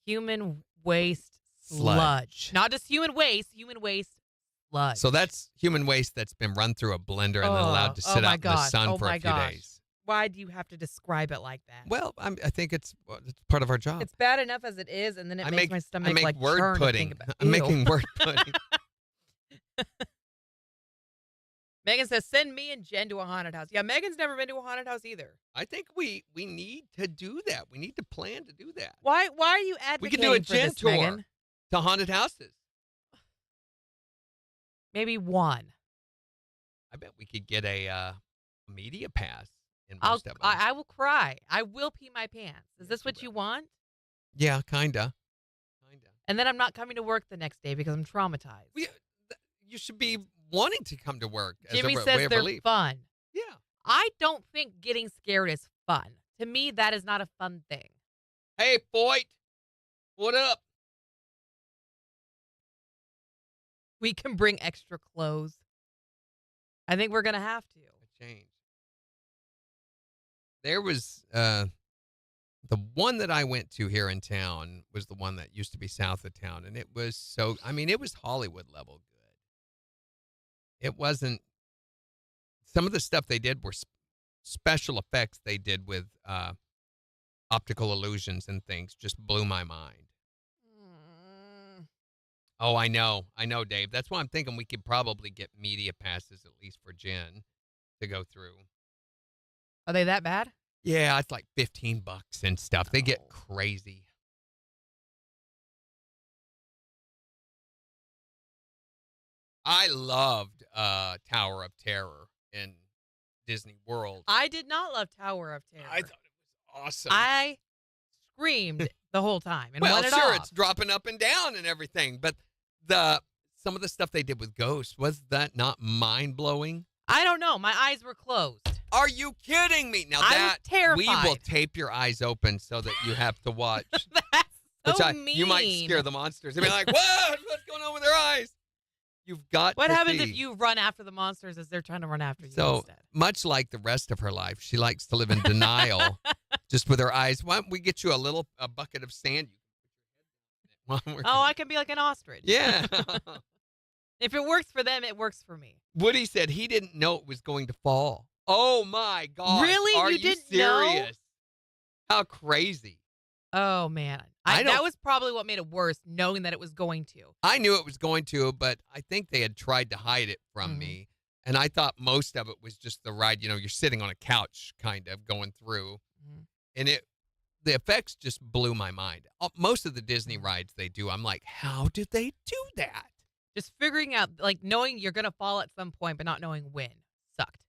Human waste Sludge. sludge. Not just human waste sludge. So that's human waste that's been run through a blender and then allowed to sit my out in the gosh. sun Oh for a my few gosh. days. Why do you have to describe it like that? Well, I think it's part of our job. It's bad enough as it is, and then it makes my stomach I make like word churn to pudding. think about. I'm Ew. making word pudding. Megan says, send me and Jen to a haunted house. Yeah, Megan's never been to a haunted house either. I think we need to do that. We need to plan to do that. Why are you We advocating could do a for Jen this, tour Megan? to haunted houses. Maybe one. I bet we could get a media pass in I'll, most of them. I will cry. I will pee my pants. Is Yes, this you what you will. want? Yeah, kinda. And then I'm not coming to work the next day because I'm traumatized. You should be wanting to come to work. Jimmy as a way says of they're relief. fun. Yeah. I don't think getting scared is fun. To me, that is not a fun thing. Hey, Foyt, what up? We can bring extra clothes. I think we're going to have to. A change. There was the one that I went to here in town was the one that used to be south of town, and it was it was Hollywood level good. It wasn't. Some of the stuff they did were special effects they did with optical illusions and things just blew my mind. Oh, I know, Dave. That's why I'm thinking we could probably get media passes at least for Jen to go through. Are they that bad? Yeah, it's like $15 and stuff. They get Oh. crazy. I loved Tower of Terror in Disney World. I did not love Tower of Terror. I thought it was awesome. I screamed the whole time and well, wanted sure, off. it's dropping up and down and everything, but some of the stuff they did with Ghosts, was that not mind-blowing? I don't know. My eyes were closed. Are you kidding me? Now I was that terrified. we will tape your eyes open so that you have to watch. That's so You might mean. scare the monsters. They'll be like, "What? What's going on with their eyes?" You've got What to happens see. if you run after the monsters as they're trying to run after you So instead? much like the rest of her life, she likes to live in denial, just with her eyes. Why don't we get you a bucket of sand? While we're- Oh, I can be like an ostrich. yeah. If it works for them, it works for me. Woody said he didn't know it was going to fall. Oh my God! Really? Are You didn't know? serious? How crazy! Oh, man. I don't- That was probably what made it worse, knowing that it was going to. I knew it was going to, but I think they had tried to hide it from Mhm. me. And I thought most of it was just the ride. You know, you're sitting on a couch kind of going through. Mhm. And the effects just blew my mind. Most of the Disney rides they do, I'm like, how did they do that? Just figuring out, like, knowing you're going to fall at some point, but not knowing when sucked.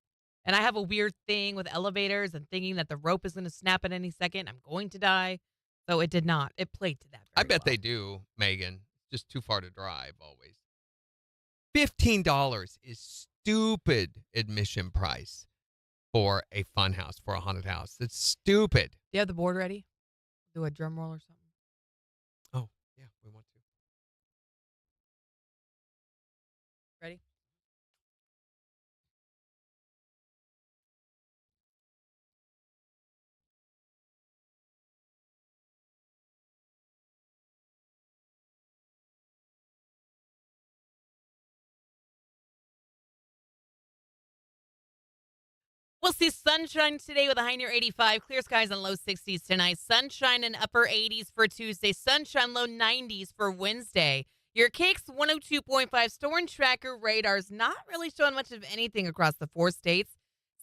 And I have a weird thing with elevators and thinking that the rope is going to snap at any second. I'm going to die. So it did not. It played to that. I very bet well. they do, Megan. Just too far to drive always. $15 is stupid admission price for a fun house, for a haunted house. It's stupid. Do you have the board ready? Do a drum roll or something? Oh, yeah, we want to. Ready? We'll see sunshine today with a high near 85. Clear skies and low 60s tonight. Sunshine and upper 80s for Tuesday. Sunshine low 90s for Wednesday. Your KIX 102.5 storm tracker radar's not really showing much of anything across the 4 states.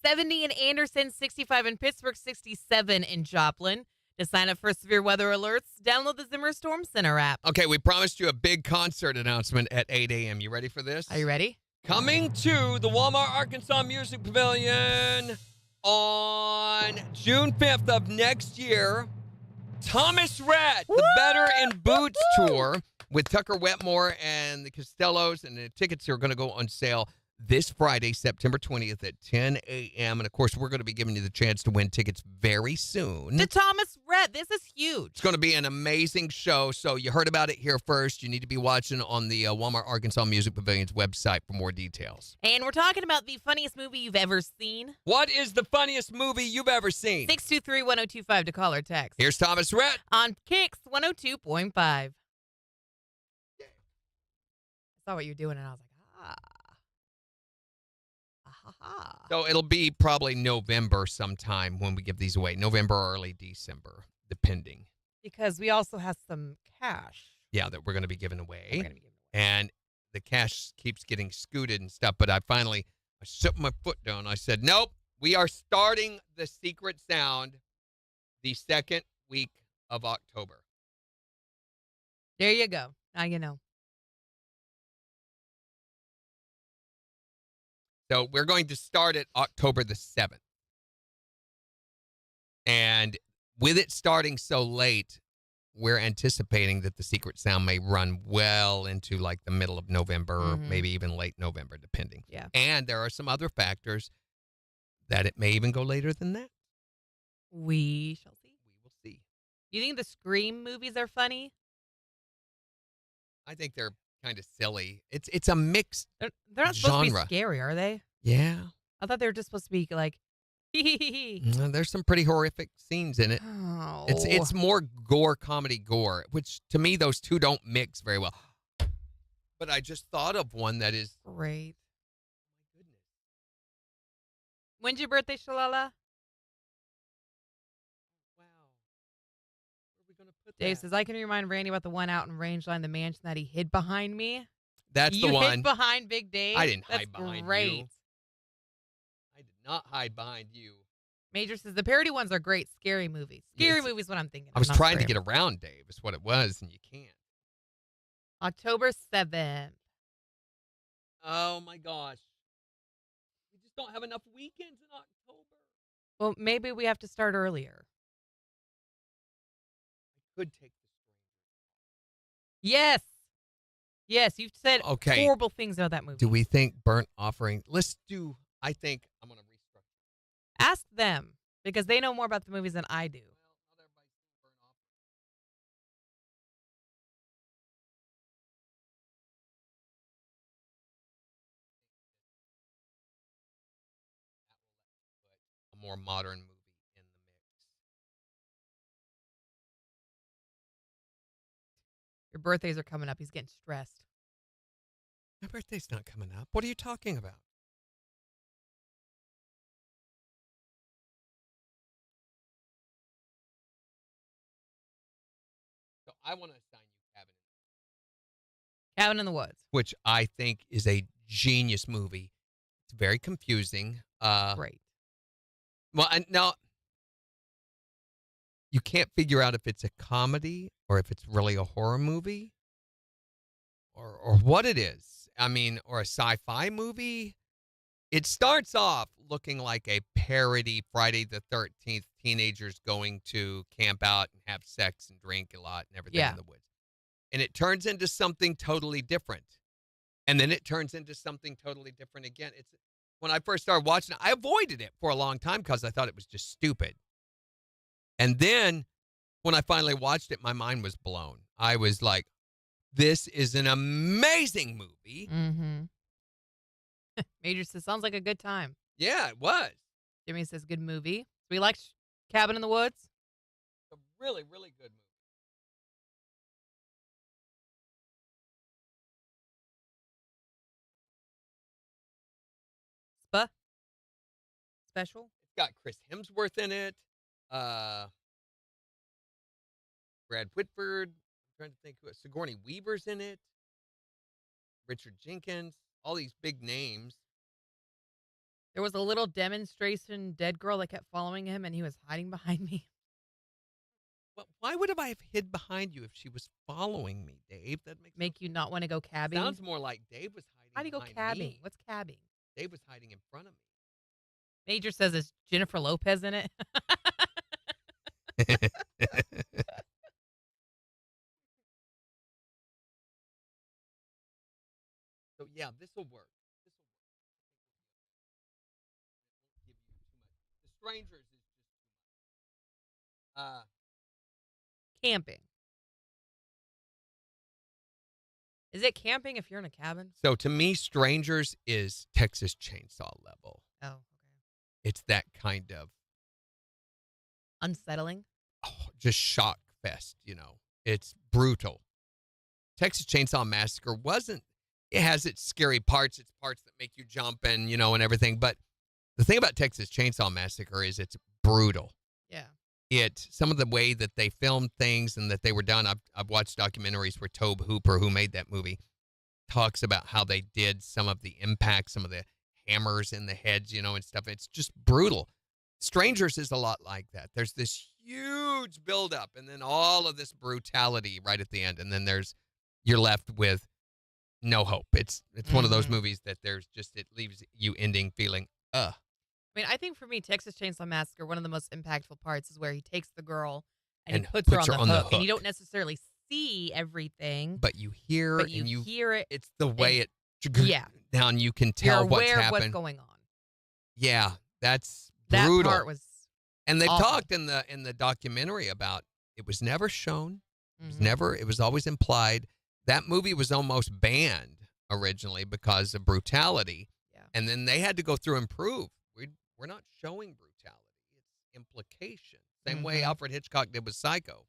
70 in Anderson, 65 in Pittsburgh, 67 in Joplin. To sign up for severe weather alerts, download the Zimmer Storm Center app. Okay, we promised you a big concert announcement at 8 a.m. You ready for this? Are you ready? Coming to the Walmart Arkansas Music Pavilion on June 5th of next year, Thomas Rhett, the Better in Boots tour with Tucker Wetmore and the Costellos, and the tickets are going to go on sale this Friday, September 20th at 10 a.m. And, of course, we're going to be giving you the chance to win tickets very soon. To Thomas Rhett. This is huge. It's going to be an amazing show. So you heard about it here first. You need to be watching on the Walmart Arkansas Music Pavilion's website for more details. And we're talking about the funniest movie you've ever seen. What is the funniest movie you've ever seen? 623-1025 to call or text. Here's Thomas Rhett. On KIX 102.5. I saw what you were doing, and I was like, So it'll be probably November sometime when we give these away. November or early December, depending. Because we also have some cash. Yeah, that we're going to be giving away. We're gonna be giving away. And the cash keeps getting scooted and stuff. But I set my foot down. I said, nope, we are starting the secret sound the second week of October. There you go. Now you know. So we're going to start it October the 7th. And with it starting so late, we're anticipating that the secret sound may run well into like the middle of November or maybe even late November, depending. Yeah. And there are some other factors that it may even go later than that. We shall see. We will see. You think the Scream movies are funny? I think they're kind of silly. It's a mixed They're not supposed to genre. be scary, are they? Yeah. I thought they were just supposed to be like, There's some pretty horrific scenes in it. Oh. It's more gore, comedy gore, which to me those two don't mix very well. But I just thought of one that is Great. my goodness. When's your birthday, Shalala? Wow. Where are we gonna put Dave that? says, I can remind Randy about the one out in Rangeline, the mansion that he hid behind me. That's you the one. hid behind Big Dave? I didn't That's hide behind great. you. I did not hide behind you. Major says, the parody ones are great. Scary movies. Scary Yes. movies what I'm thinking. I was not trying to Scream. get around Dave, is what it was, and you can't. October 7th. Oh my gosh. We just don't have enough weekends in October. Well, maybe we have to start earlier. I could take the screen. Yes. Yes, you've said Okay. horrible things about that movie. Do we think burnt offering? I think I'm going to restructure. Ask them, because they know more about the movies than I do. Well, not everybody's doing burnt offering. That will let me put a more modern movie in the mix. Your birthdays are coming up. He's getting stressed. My birthday's not coming up. What are you talking about? So I want to assign you Cabin, Cabin in the Woods. which I think is a genius movie. It's very confusing. Great. Well, and now you can't figure out if it's a comedy or if it's really a horror movie or what it is. I mean, or a sci-fi movie. It starts off looking like a parody Friday the 13th, teenagers going to camp out and have sex and drink a lot and everything Yeah. in the woods. And it turns into something totally different. And then it turns into something totally different again. When I first started watching it, I avoided it for a long time because I thought it was just stupid. And then when I finally watched it, my mind was blown. I was like, this is an amazing movie. Mm-hmm. Major says, sounds like a good time. Yeah, it was. Jimmy says, good movie. We liked Cabin in the Woods. A really, really good movie. Special. It's got Chris Hemsworth in it. Brad Whitford. I'm trying to think who Sigourney Weaver's in it. Richard Jenkins, all these big names. There was a little demonstration dead girl that kept following him, and he was hiding behind me. Well, why would I have hid behind you if she was following me, Dave? That makes Make you not want to go cabbing. sounds more like Dave was hiding. How do you go behind cabbing? me. What's cabbing? Dave was hiding in front of me. Major says, is Jennifer Lopez in it? So yeah, this will work. This will work. It won't give you too much. The Strangers is just too much. Camping. Is it camping if you're in a cabin? So to me, Strangers is Texas Chainsaw level. Oh, okay. It's that kind of Unsettling. just shock fest. It's brutal. Texas Chainsaw Massacre wasn't. It has its scary parts, its parts that make you jump and and everything. But the thing about Texas Chainsaw Massacre is it's brutal. Yeah. Some of the way that they filmed things and that they were done. I've watched documentaries where Tobe Hooper, who made that movie, talks about how they did some of the impacts, some of the hammers in the heads, and stuff. It's just brutal. Strangers is a lot like that. There's this huge buildup and then all of this brutality right at the end. And then you're left with no hope. It's one of those movies that it leaves you ending feeling, I mean, I think for me, Texas Chainsaw Massacre, one of the most impactgful parts is where he takes the girl and he puts her on the hook. And you don't necessarily see everything. But you hear but you hear it. It's the way it down. You can You're tell what's aware of happened. what's going on. Yeah, that's That brutal. part was And they awful. talked in the documentary about it was never shown. Mhm. It was always implied. That movie was almost banned originally because of brutality. Yeah. And then they had to go through and prove we're not showing brutality. It's implication. Same way Alfred Hitchcock did with Psycho.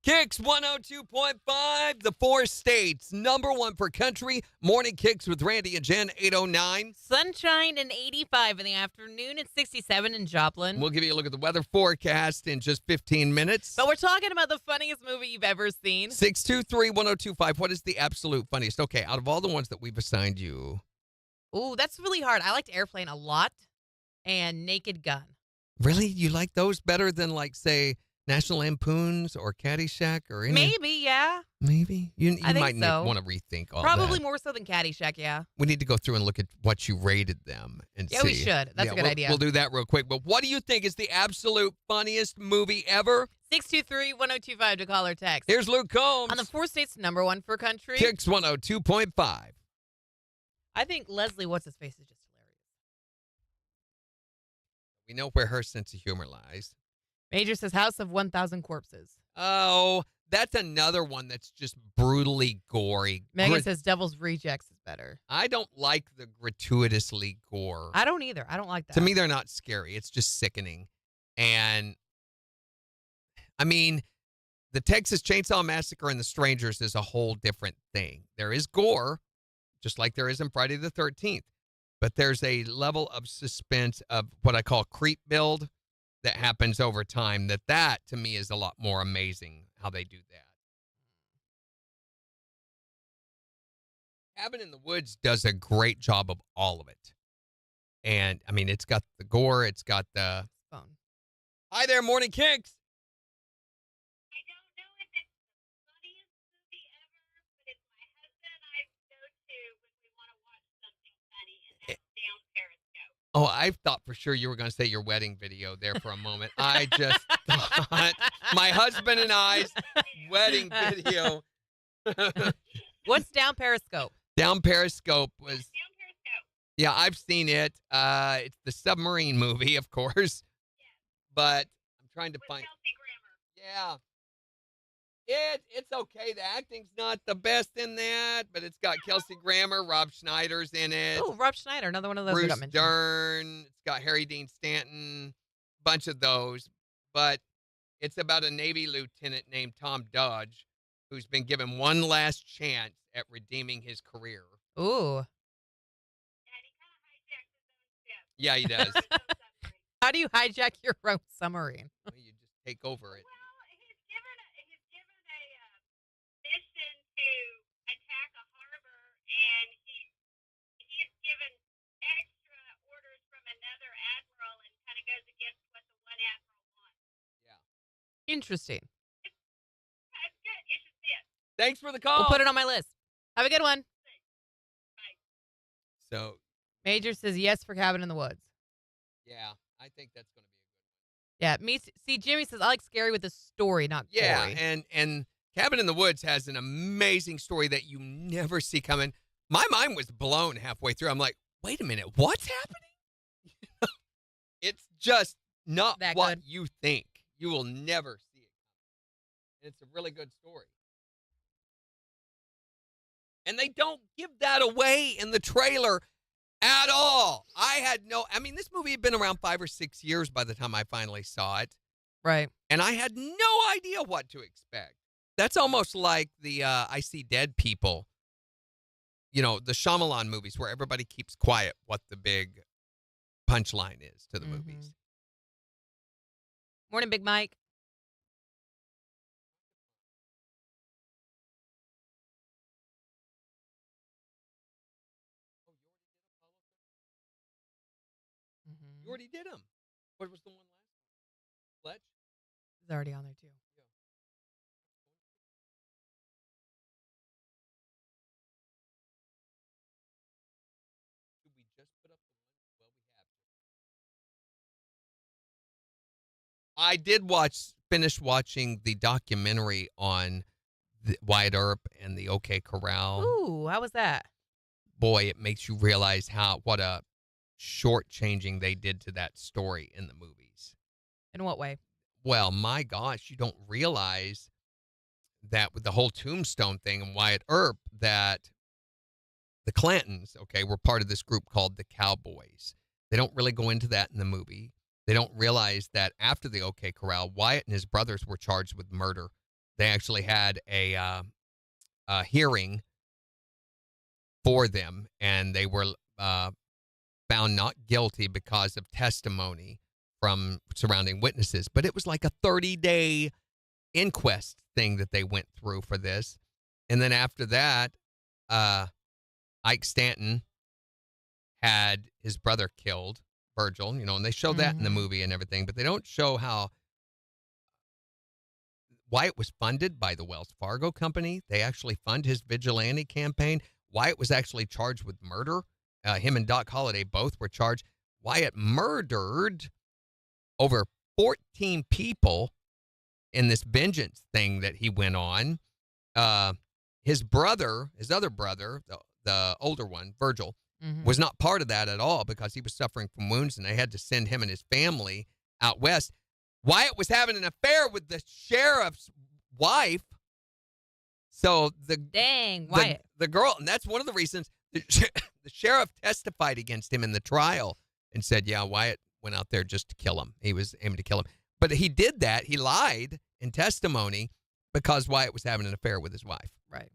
KIX 102.5, the 4 states, #1 for country. Morning KIX with Randy and Jen, 809. Sunshine and 85 in the afternoon. It's 67 in Joplin. We'll give you a look at the weather forecast in just 15 minutes. But we're talking about the funniest movie you've ever seen. 623-1025. What is the absolute funniest? Okay, out of all the ones that we've assigned you. Ooh, that's really hard. I liked Airplane a lot and Naked Gun. Really? You like those better than, like, say, National Lampoons or Caddyshack or any? Maybe, yeah. Maybe? You I think might so. want to rethink all Probably that. more so than Caddyshack, yeah. We need to go through and look at what you rated them and see. Yeah, we should. That's a good idea. We'll do that real quick. But what do you think is the absolute funniest movie ever? 623-1025 to call or text. Here's Luke Combs. On the 4 states, #1 for country. KIX 102.5. I think Leslie What's-His-Face is just hilarious. We know where her sense of humor lies. Major says House of 1,000 Corpses. Oh, that's another one that's just brutally gory. Megan says Devil's Rejects is better. I don't like the gratuitously gore. I don't either. I don't like that. To me, they're not scary. It's just sickening. And, I mean, the Texas Chainsaw Massacre and The Strangers is a whole different thing. There is gore, just like there is in Friday the 13th. But there's a level of suspense of what I call creep build that happens over time that to me is a lot more amazing how they do that. Cabin in the Woods does a great job of all of it. And, I mean, it's got the gore. It's got the... Phone. Hi there, Morning KIX. I don't know if it's the funniest movie ever, but it's my husband and I go to when we want to watch something funny, and that's Down Periscope. Oh, I thought for sure you were going to say your wedding video there for a moment. I just thought my husband and I's wedding video. What's Down Periscope? Down Periscope was... Down Periscope. Yeah, I've seen it. It's the submarine movie, of course. But I'm trying to With find... Kelsey Grammer. Yeah. It's okay. The acting's not the best in that, but it's got Kelsey Grammer, Rob Schneider's in it. Oh, Rob Schneider, another one of those we Bruce got mentioned. Dern. It's got Harry Dean Stanton, bunch of those. But it's about a Navy lieutenant named Tom Dodge who's been given one last chance at redeeming his career. Ooh. And he kind of hijacked his own ship. Yeah, he does. How do you hijack your own submarine? Well, you just take over it. Well, he's given a mission to attack a harbor, Interesting. It's good. You should see it. Thanks for the call. We'll put it on my list. Have a good one. So, Major says yes for Cabin in the Woods. yeah, I think that's going to be Yeah, me. See, Jimmy says I like scary with a story, not a good one. gory. Yeah, and Cabin in the Woods has an amazing story that you never see coming. My mind was blown halfway through. I'm like, wait a minute, what's happening? It's just not That what good. you think. You will never see it coming. It's a really good story. And they don't give that away in the trailer at all. I mean, this movie had been around 5 or 6 years by the time I finally saw it. Right. And I had no idea what to expect. That's almost like the I See Dead People, the Shyamalan movies where everybody keeps quiet what the big punchline is to the movies. Morning, Big Mike. You already did them. What was the one last? Fletch? It's already on there, too. Did we just put up the one? Well, we have. I did finish watching the documentary on Wyatt Earp and the OK Corral. Ooh, how was that? Boy, it makes you realize what a shortchanging they did to that story in the movies. In what way? Well, my gosh, you don't realize that with the whole Tombstone thing and Wyatt Earp, that the Clantons, were part of this group called the Cowboys. They don't really go into that in the movie. They don't realize that after the OK Corral, Wyatt and his brothers were charged with murder. They actually had a hearing for them, and they were found not guilty because of testimony from surrounding witnesses. But it was like a 30-day inquest thing that they went through for this. And then after that, Ike Stanton had his brother killed, Virgil, and they show that in the movie and everything, but they don't show how Wyatt was funded by the Wells Fargo company. They actually fund his vigilante campaign. Wyatt was actually charged with murder. Him and Doc Holliday both were charged. Wyatt murdered over 14 people in this vengeance thing that he went on. His other brother, the older one, Virgil, was not part of that at all because he was suffering from wounds and they had to send him and his family out west. Wyatt was having an affair with the sheriff's wife. So Wyatt. The girl, and that's one of the reasons the sheriff testified against him in the trial and said, yeah, Wyatt went out there just to kill him. He was aiming to kill him. But he did that. He lied in testimony because Wyatt was having an affair with his wife. Right.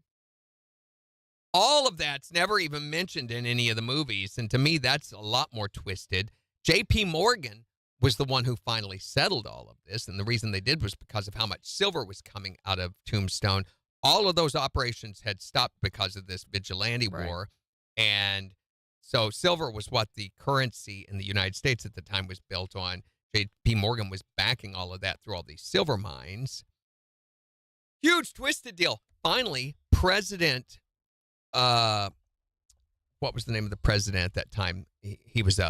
All of that's never even mentioned in any of the movies. And to me, that's a lot more twisted. J.P. Morgan was the one who finally settled all of this. And the reason they did was because of how much silver was coming out of Tombstone. All of those operations had stopped because of this vigilante war. And so silver was what the currency in the United States at the time was built on. J.P. Morgan was backing all of that through all these silver mines. Huge twisted deal. Finally, President, what was the name of the president at that time? He was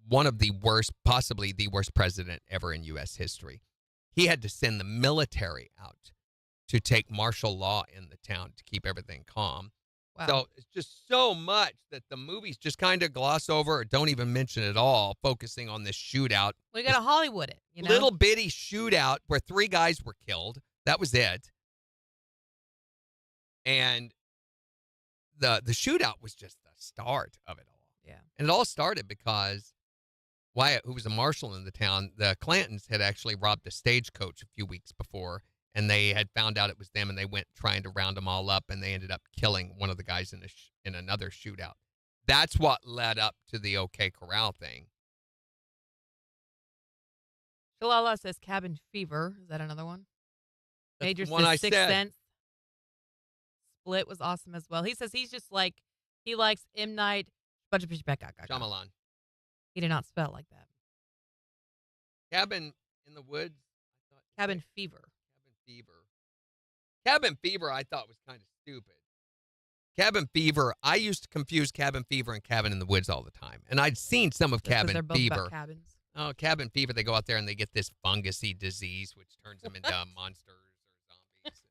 one of the worst, possibly the worst president ever in U.S. history. He had to send the military out to take martial law in the town to keep everything calm. Wow. So it's just so much that the movies just kind of gloss over or don't even mention at all, focusing on this shootout. We got to Hollywood it, Little bitty shootout where 3 guys were killed. That was it. And the shootout was just the start of it all. Yeah. And it all started because Wyatt, who was a marshal in the town, the Clantons had actually robbed a stagecoach a few weeks before, and they had found out it was them, and they went trying to round them all up, and they ended up killing one of the guys in another shootout. That's what led up to the OK Corral thing. Shalala says Cabin Fever. Is that another one? That's Major the one I says Sixth said. Sense. Split was awesome as well. He says he's just like, he likes M. Night. Shyamalan. He did not spell it like that. Cabin in the Woods. I thought Cabin Fever. Cabin Fever, I thought was kind of stupid. Cabin Fever, I used to confuse Cabin Fever and Cabin in the Woods all the time. And I'd seen some of Just 'cause Cabin they're both Fever. about cabins. Oh, Cabin Fever, they go out there and they get this fungusy disease, which turns them into monsters or zombies.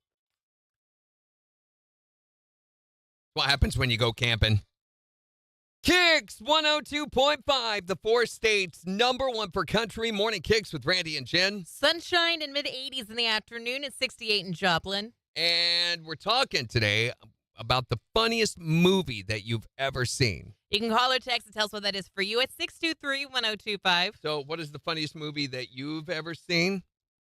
What happens when you go camping? KIX 102.5, the 4 states, #1 for country. Morning KIX with Randy and Jen. Sunshine in mid-80s in the afternoon at 68 in Joplin. And we're talking today about the funniest movie that you've ever seen. You can call or text and tell us what that is for you at 623-1025. So what is the funniest movie that you've ever seen?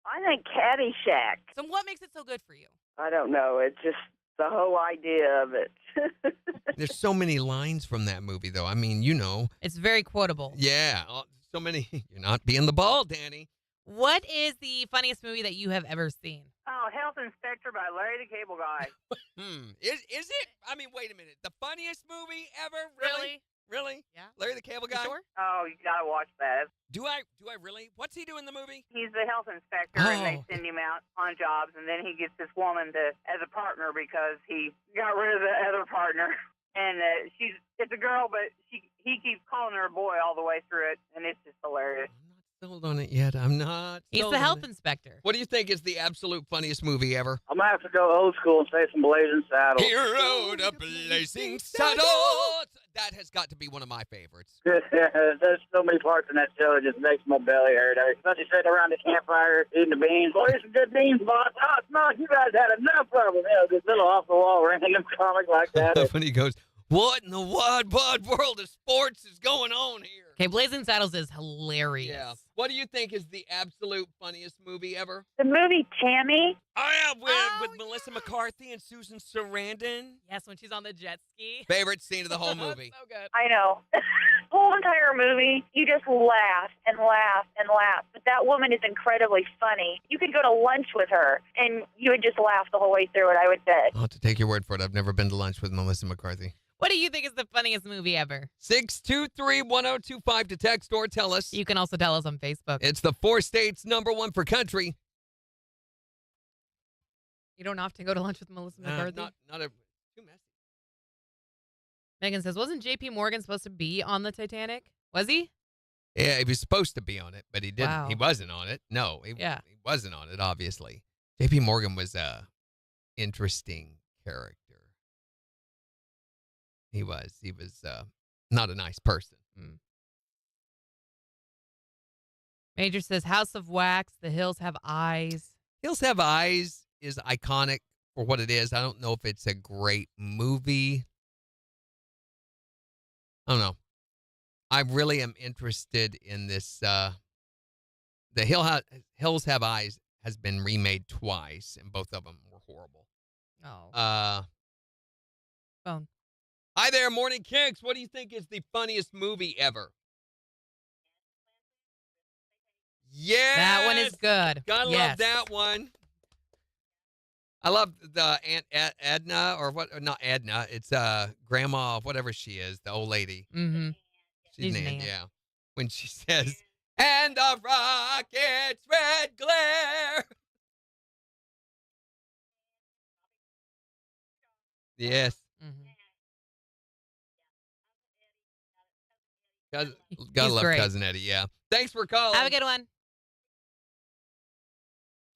I think Caddyshack. So what makes it so good for you? I don't know. It's just the whole idea of it. There's so many lines from that movie, though. I mean, you know. It's very quotable. Yeah, so many. You're not being the ball, Danny. What is the funniest movie that you have ever seen? Oh, Health Inspector by Larry the Cable Guy. Is it? I mean, wait a minute. The funniest movie ever? Really? Yeah. Larry the Cable Guy? Sure? Oh, you gotta watch that. Do I really? What's he do in the movie? He's the health inspector, and they send him out on jobs, and then he gets this woman as a partner because he got rid of the other partner. And it's a girl, but he keeps calling her a boy all the way through it, and it's just hilarious. I'm not sold on it yet. I'm not. He's sold the on health it. inspector. What do you think is the absolute funniest movie ever? I'm going to have to go old school and say some Blazing Saddles. He rode a blazing saddle. That has got to be one of my favorites. There's so many parts in that show that just makes my belly hurt. Especially sitting around the campfire eating the beans. Boy, here's some good beans, boss. Oh, no, you guys had enough of them. You know, this little off-the-wall random comic like that. When he goes, what in the wide world of sports is going on here? Okay, Blazing Saddles is hilarious. Yeah. What do you think is the absolute funniest movie ever? The movie Tammy. Oh, yeah, with Melissa McCarthy and Susan Sarandon. Yes, when she's on the jet ski. Favorite scene of the whole movie. So good. I know. The whole entire movie, you just laugh and laugh and laugh. But that woman is incredibly funny. You could go to lunch with her, and you would just laugh the whole way through it, I would bet. I'll have to take your word for it. I've never been to lunch with Melissa McCarthy. What do you think is the funniest movie ever? 623-1025 to text or tell us. You can also tell us on Facebook. It's the 4 states #1 for country. You don't often go to lunch with Melissa McCarthy? Too messy. Megan says, wasn't J.P. Morgan supposed to be on the Titanic? Was he? Yeah, he was supposed to be on it, but he didn't. Wow. He wasn't on it. No, he wasn't on it, obviously. J.P. Morgan was a interesting character. He was not a nice person. Major says, House of Wax, The Hills Have Eyes. Hills Have Eyes is iconic for what it is. I don't know if it's a great movie. I don't know. I really am interested in this. The Hills Have Eyes has been remade twice, and both of them were horrible. Oh. Phone. Hi there, Morning KIX. What do you think is the funniest movie ever? Yes. That one is good. Gotta love that one. I love the Aunt Edna, or what? Not Edna. It's Grandma, whatever she is, the old lady. Mm-hmm. She's an aunt, yeah. When she says, and the rocket's red glare. Yes. Mm-hmm. Gotta love great. Cousin Eddie, yeah. Thanks for calling. Have a good one.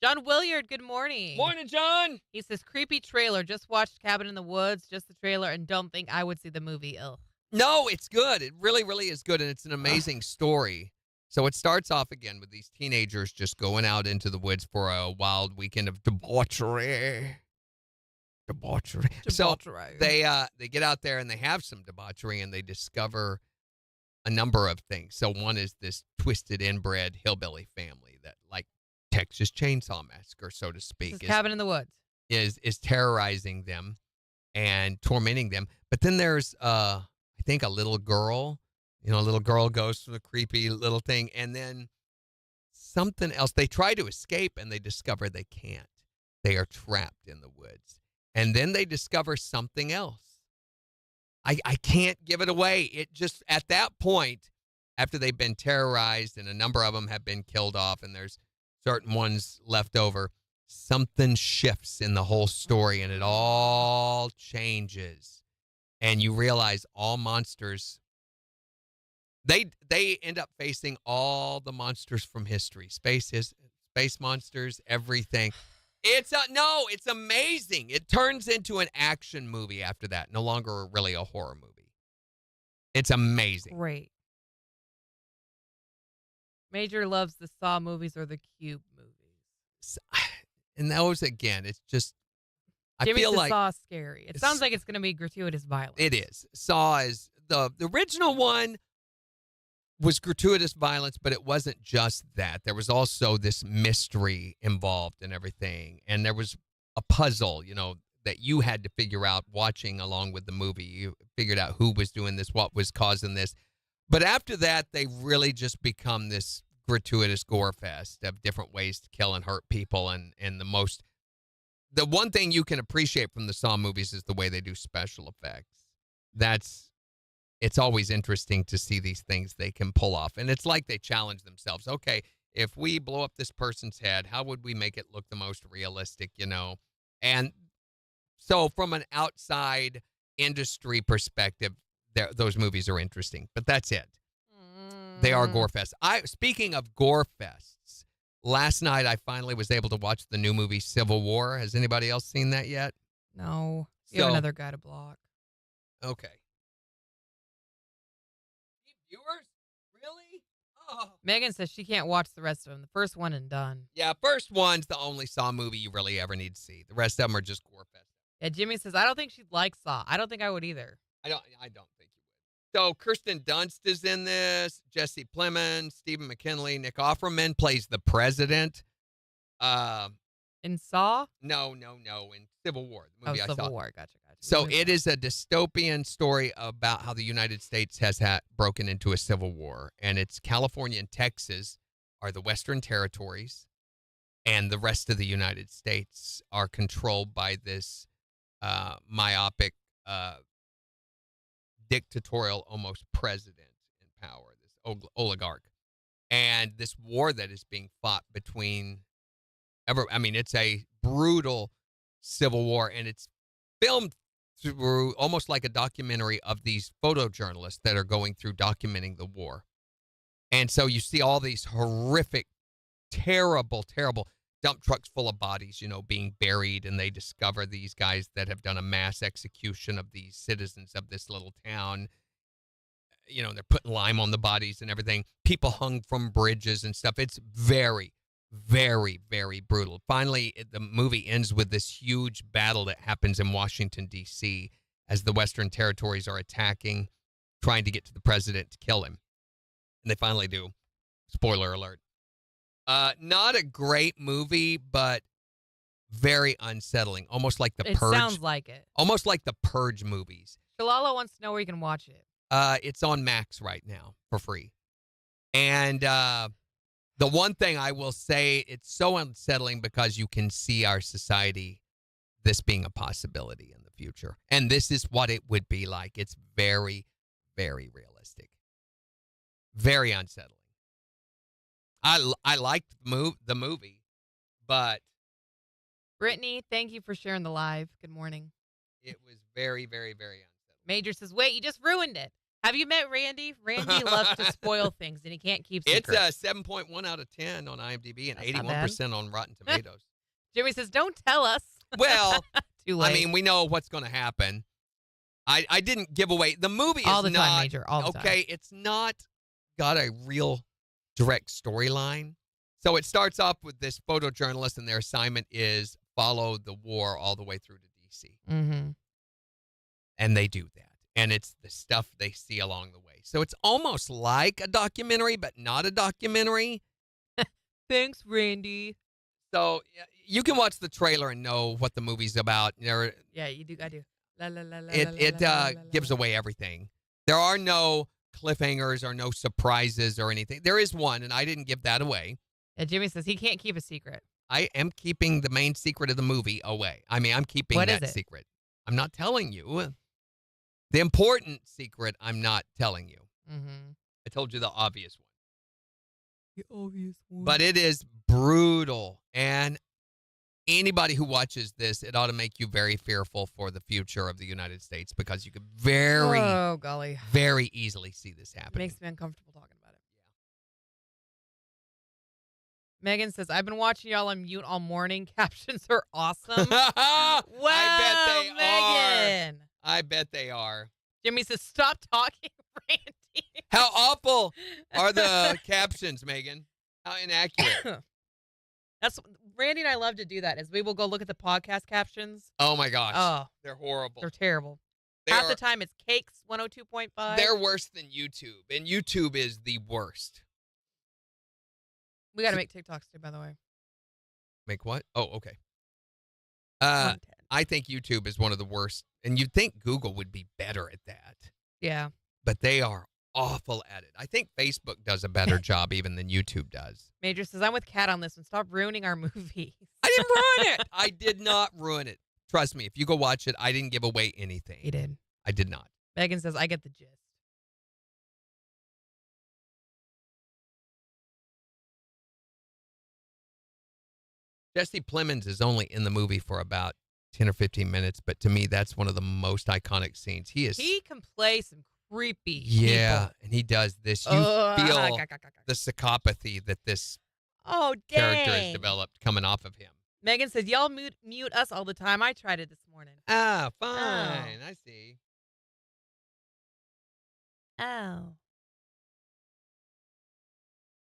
John Williard, good morning. Morning, John. He says, creepy trailer. Just watched Cabin in the Woods, just the trailer, and don't think I would see the movie. Ugh. No, it's good. It really, really is good, and it's an amazing story. So it starts off again with these teenagers just going out into the woods for a wild weekend of debauchery. So they get out there and they have some debauchery, and they discover a number of things. So one is this twisted inbred hillbilly family that, like Texas Chainsaw Massacre, so to speak, Cabin in the Woods is terrorizing them and tormenting them. But then there's I think a little girl. You know, a little girl goes through the creepy little thing, and then something else. They try to escape, and they discover they can't. They are trapped in the woods. And then they discover something else. I can't give it away. It just, at that point, after they've been terrorized and a number of them have been killed off, and there's certain ones left over, something shifts in the whole story and it all changes. And you realize all monsters, they end up facing all the monsters from history. Space monsters, everything. It's amazing. It turns into an action movie after that, no longer really a horror movie. It's amazing. Great. Major loves the Saw movies or the Cube movies. And those, again, it's just, I Jimmy feel says like Saw is scary. It sounds like it's going to be gratuitous violence. it is. Saw is, the original one was gratuitous violence, but it wasn't just that. There was also this mystery involved in everything. And there was a puzzle, that you had to figure out watching along with the movie. You figured out who was doing this, what was causing this. But after that, they really just become this gratuitous gore fest of different ways to kill and hurt people. And the one thing you can appreciate from the Saw movies is the way they do special effects. It's always interesting to see these things they can pull off. And it's like they challenge themselves. Okay, if we blow up this person's head, how would we make it look the most realistic, And so from an outside industry perspective, those movies are interesting. But that's it. They are gore fests. Speaking of gore fests, last night I finally was able to watch the new movie Civil War. Has anybody else seen that yet? No. You have another guy to block. Okay. Viewers? Really? Oh. Megan says she can't watch the rest of them. The first one and done. Yeah, first one's the only Saw movie you really ever need to see. The rest of them are just gore fest. Yeah, Jimmy says, I don't think she'd like Saw. I don't think I would either. I don't think you would. So Kirsten Dunst is in this. Jesse Plemons, Stephen McKinley, Nick Offerman plays the president. In Saw? No. In Civil War, the movie I saw. Civil War. Gotcha. So it is a dystopian story about how the United States has broken into a civil war. And it's California and Texas are the Western territories. And the rest of the United States are controlled by this myopic, dictatorial almost president in power, this oligarch. And this war that is being fought between, it's a brutal civil war. And it's filmed through almost like a documentary of these photojournalists that are going through documenting the war. And so you see all these horrific, terrible dump trucks full of bodies, being buried, and they discover these guys that have done a mass execution of these citizens of this little town. They're putting lime on the bodies and everything. People hung from bridges and stuff. It's very, very, very brutal. Finally, the movie ends with this huge battle that happens in Washington, D.C. as the Western territories are attacking, trying to get to the president to kill him. And they finally do. Spoiler alert. Not a great movie, but very unsettling. Almost like the Purge. It sounds like it. Almost like the Purge movies. Shalala wants to know where you can watch it. It's on Max right now for free. And the one thing I will say, it's so unsettling because you can see our society, this being a possibility in the future. And this is what it would be like. It's very, very realistic. Very unsettling. I liked the movie, but Brittany, thank you for sharing the live. Good morning. It was very, very, very unsettling. Major says, wait, you just ruined it. Have you met Randy? Randy loves to spoil things, and he can't keep secrets. It's a 7.1 out of 10 on IMDb and 81% on Rotten Tomatoes. Jimmy says, don't tell us. Well, too late. we know what's going to happen. I didn't give away. The movie all is the not. Time, Major. All the time. Okay, it's not got a real direct storyline. So it starts off with this photojournalist, and their assignment is follow the war all the way through to D.C. Mm-hmm. And they do that. And it's the stuff they see along the way. So it's almost like a documentary, but not a documentary. Thanks, Randy. So you can watch the trailer and know what the movie's about. Yeah, you do. I do. It gives away everything. There are no cliffhangers or no surprises or anything. There is one, and I didn't give that away. Yeah, Jimmy says he can't keep a secret. I am keeping the main secret of the movie away. I'm keeping that secret. I'm not telling you. The important secret, I'm not telling you. Mm-hmm. I told you the obvious one. The obvious one. But it is brutal. And anybody who watches this, it ought to make you very fearful for the future of the United States because you could Oh, golly. very easily see this It happening. makes me uncomfortable talking about it. Megan says, I've been watching y'all on mute all morning. Captions are awesome. I Wow, bet they are. Megan. I bet they are. Jimmy says, stop talking, Randy. How awful are the captions, Megan? How inaccurate. That's Randy and I love to do that. Is we will go look at the podcast captions. Oh my gosh. Oh, They're horrible. they're terrible. They Half are- the time it's KIX 102.5. They're worse than YouTube. And YouTube is the worst. We got to make TikToks too, by the way. Make what? Oh, okay. Content. I think YouTube is one of the worst. And you'd think Google would be better at that. Yeah. But they are awful at it. I think Facebook does a better job even than YouTube does. Major says, I'm with Kat on this one. Stop ruining our movies. I didn't ruin it. I did not ruin it. Trust me, if you go watch it, I didn't give away anything. He did. I did not. Megan says, I get the gist. Jesse Plemons is only in the movie for about 10 or 15 minutes, but to me, that's one of the most iconic scenes. He can play some creepy yeah, people. and he does this. You Ugh. feel the psychopathy that this Oh, character has dang. developed coming off of him. Megan says, y'all mute us all the time. I tried it this morning. Ah, fine. I see. Oh.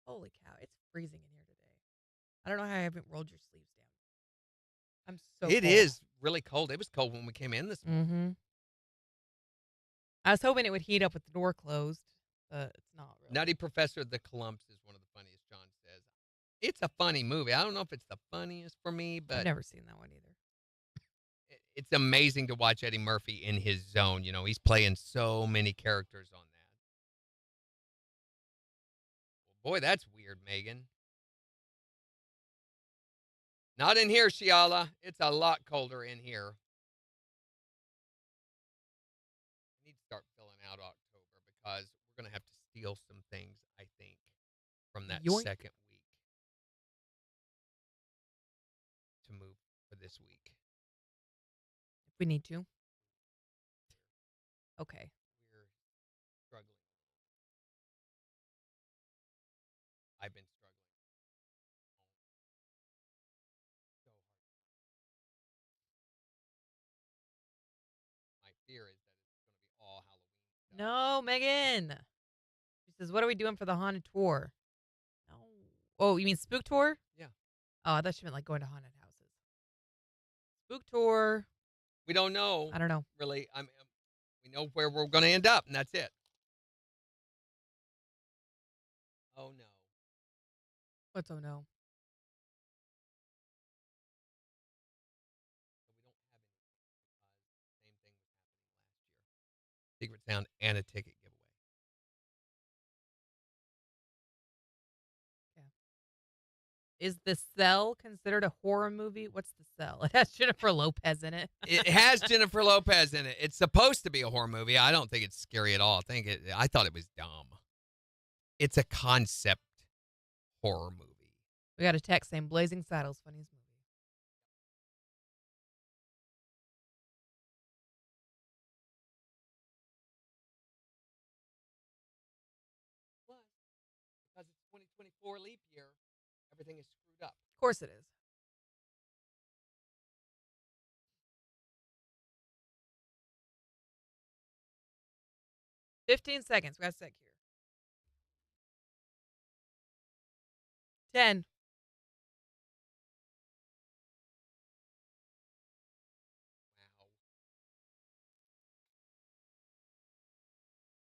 Holy cow. It's freezing in here today. I don't know how I haven't rolled your sleeves down. I'm so It cold. is really cold. It was cold when we came in this morning. Mm-hmm. I was hoping it would heat up with the door closed, but it's not really. Nutty Professor of the Clumps is one of the funniest, John says. It's a funny movie. I don't know if it's the funniest for me, but I've never seen that one either. it's amazing to watch Eddie Murphy in his zone. You know, he's playing so many characters on that. Well, boy, that's weird, Megan. Not in here, Shiala. It's a lot colder in here. I need to start filling out October because we're going to have to steal some things, I think, from that Yoink. second week to move for this week. If we need to. Okay. We're struggling. I've been struggling. So hard. My fear is that it's going to be all Halloween stuff. No, Megan. She says, what are we doing for the haunted tour? No. Oh, you mean spook tour? Yeah. Oh, I thought she meant like going to haunted houses. Spook tour. We don't know. I don't know. Really. We know where we're going to end up, and that's it. Oh, no. What's oh no? So we don't have any because same thing was happening last year. Secret Sound and a ticket giveaway. Is The Cell considered a horror movie? What's The Cell? It has Jennifer Lopez in it. It has Jennifer Lopez in it. It's supposed to be a horror movie. I don't think it's scary at all. I thought it was dumb. It's a concept horror movie. We got a text saying Blazing Saddles, funniest movie. Plus, because it's 2024 leap year, everything is screwed up. Of course it is. $15 seconds. We got a sec here. 10.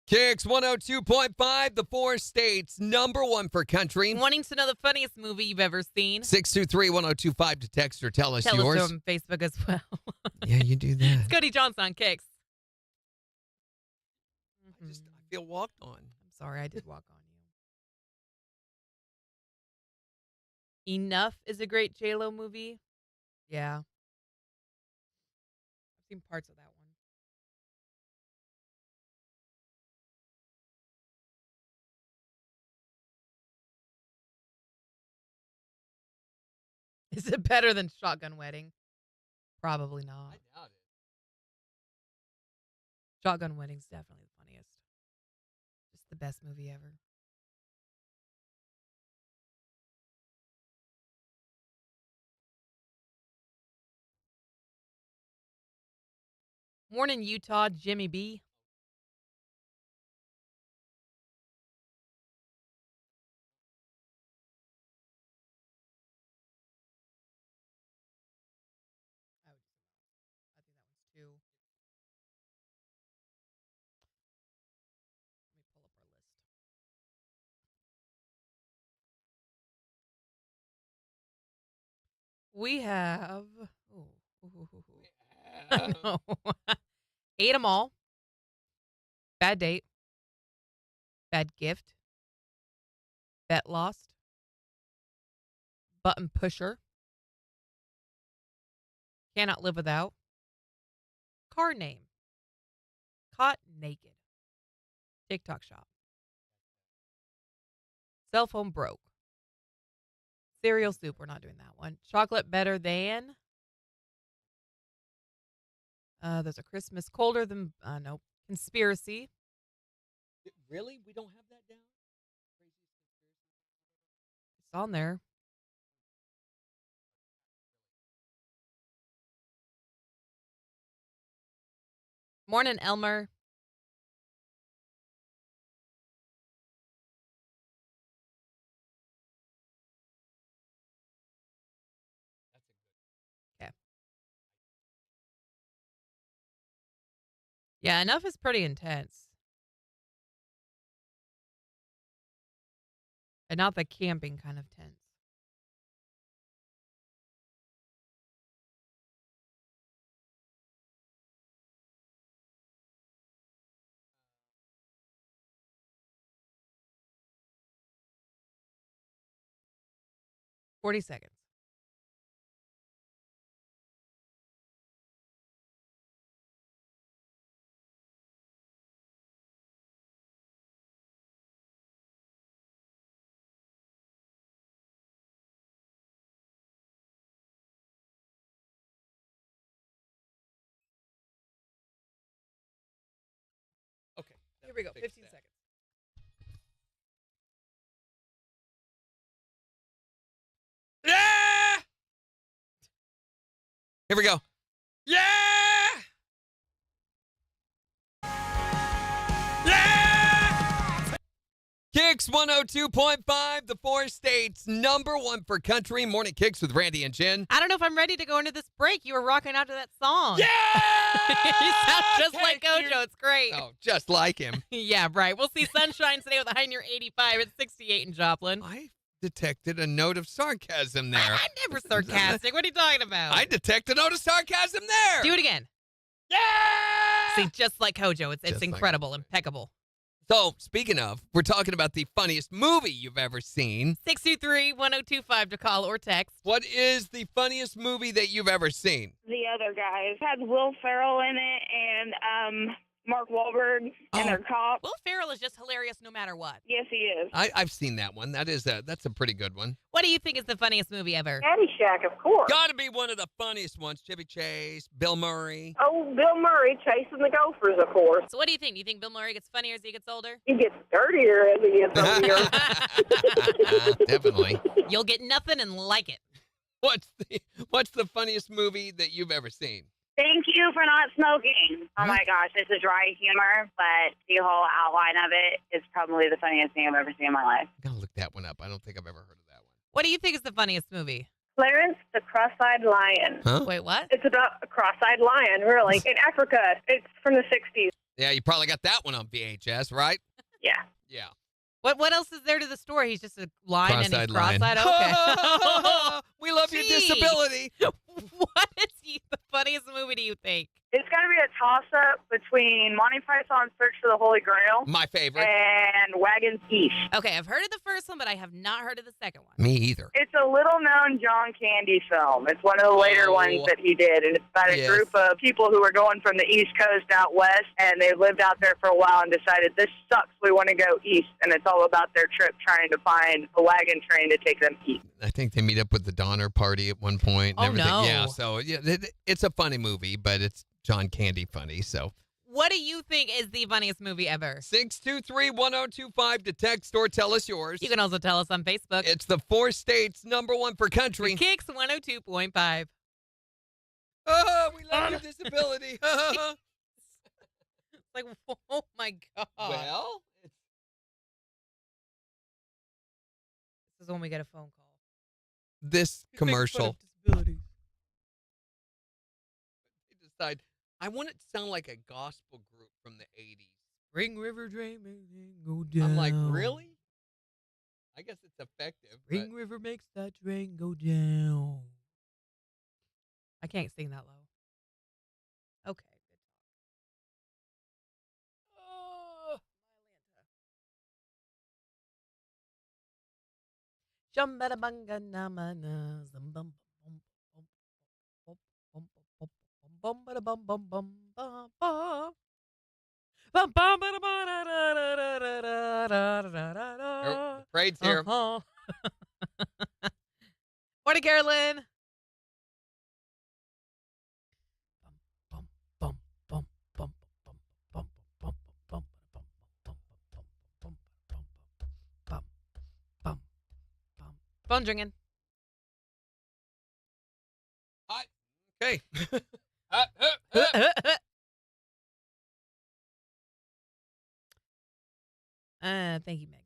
KIX 102.5, the 4 states, #1 for country. Wanting to know the funniest movie you've ever seen? 623-1025 to text or tell us Tell yours. us on Facebook as well. Yeah, you do that. Scotty Johnson on KIX. I feel walked on. I'm sorry, I did walk on you. Enough is a great J-Lo movie. Yeah. I've seen parts of that one. Is it better than Shotgun Wedding? Probably not. I doubt it. Shotgun Wedding's definitely the funniest. Just the best movie ever. Morning, Utah, Jimmy B. I think that one's two. Let me pull up our list. We have. I know. Ate 'em all. Bad date. Bad gift. Bet lost. Button pusher. Cannot live without. Car name. Caught naked. TikTok shop. Cell phone broke. Cereal soup. We're not doing that one. Chocolate better than. There's a Christmas colder than. Nope. Conspiracy. Really? We don't have that down? It's on there. Morning, Elmer. Okay. Yeah, enough is pretty intense. And not the camping kind of tense. $40. Okay. Here we go. 15 seconds. Yeah! Here we go. Yeah! Yeah! KIX 102.5, the 4 states #1 for country. Morning KIX with Randy and Jen. I don't know if I'm ready to go into this break. You were rocking out to that song. Yeah! You sound just Thank like Gojo. you. It's great. Oh, just like him. Yeah, right. We'll see sunshine today with a high near 85. It's 68 in Joplin. I detected a note of sarcasm there. I'm never sarcastic. What are you talking about? I detect a note of sarcasm there. Do it again. Yeah! See, just like Hojo. It's Just like incredible, impeccable. So, speaking of, we're talking about the funniest movie you've ever seen. 623-1025 to call or text. What is the funniest movie that you've ever seen? The other guys had Will Ferrell in it and Mark Wahlberg, and they're cops. Will Ferrell is just hilarious no matter what. Yes, he is. I've seen that one. That's a pretty good one. What do you think is the funniest movie ever? Caddyshack, of course. Got to be one of the funniest ones. Chevy Chase, Bill Murray. Oh, Bill Murray chasing the Gophers, of course. So what do you think? Do you think Bill Murray gets funnier as he gets older? He gets dirtier as he gets older. Definitely. You'll get nothing and like it. What's the funniest movie that you've ever seen? Thank you for not smoking. Oh my gosh, this is dry humor, but the whole outline of it is probably the funniest thing I've ever seen in my life. I gotta look that one up. I don't think I've ever heard of that one. What do you think is the funniest movie? Clarence the Cross-Eyed Lion. Huh? Wait, what? It's about a cross-eyed lion, really, in Africa. It's from the 60s. Yeah, you probably got that one on VHS, right? Yeah. Yeah. What else is there to the story? He's just a lion and he's Cross-eyed lion. cross-eyed? Okay. We love your Gee. disability. What is the funniest movie do you think? It's got to be a toss-up between Monty Python's Search for the Holy Grail My favorite. and Wagons East. Okay, I've heard of the first one, but I have not heard of the second one. Me either. It's a little-known John Candy film. It's one of the later ones that he did, and it's about a group of people who are going from the East Coast out west, and they lived out there for a while and decided, this sucks, we want to go east, and it's all about their trip trying to find a wagon train to take them east. I think they meet up with the Donner Party at one point. And everything. No. Yeah, so it's a funny movie, but it's John Candy funny, so. What do you think is the funniest movie ever? 623-1025 to text or tell us yours. You can also tell us on Facebook. It's the 4 states #1 for country. KIX 102.5. Oh, we love your disability. Like, oh my God. Well, This is when we get a phone call. this commercial. Disabilities. They decide, I want it to sound like a gospel group from the 80s. Spring River Drain go down. I'm like, really? I guess it's effective. Spring River makes that drain go down. I can't sing that low. Okay. Oh, Shumbada-bunga namana, zumbum, bum, bum, bum, bum, bum, bum, bum, bum, bum, bum, bum, bum. Bum, bum, bada, bada, da, da, da, da, da, da, da, da. The parade's here. Uh-huh. Morning, Carolyn. Phone ringing. Okay. Thank you, Megan.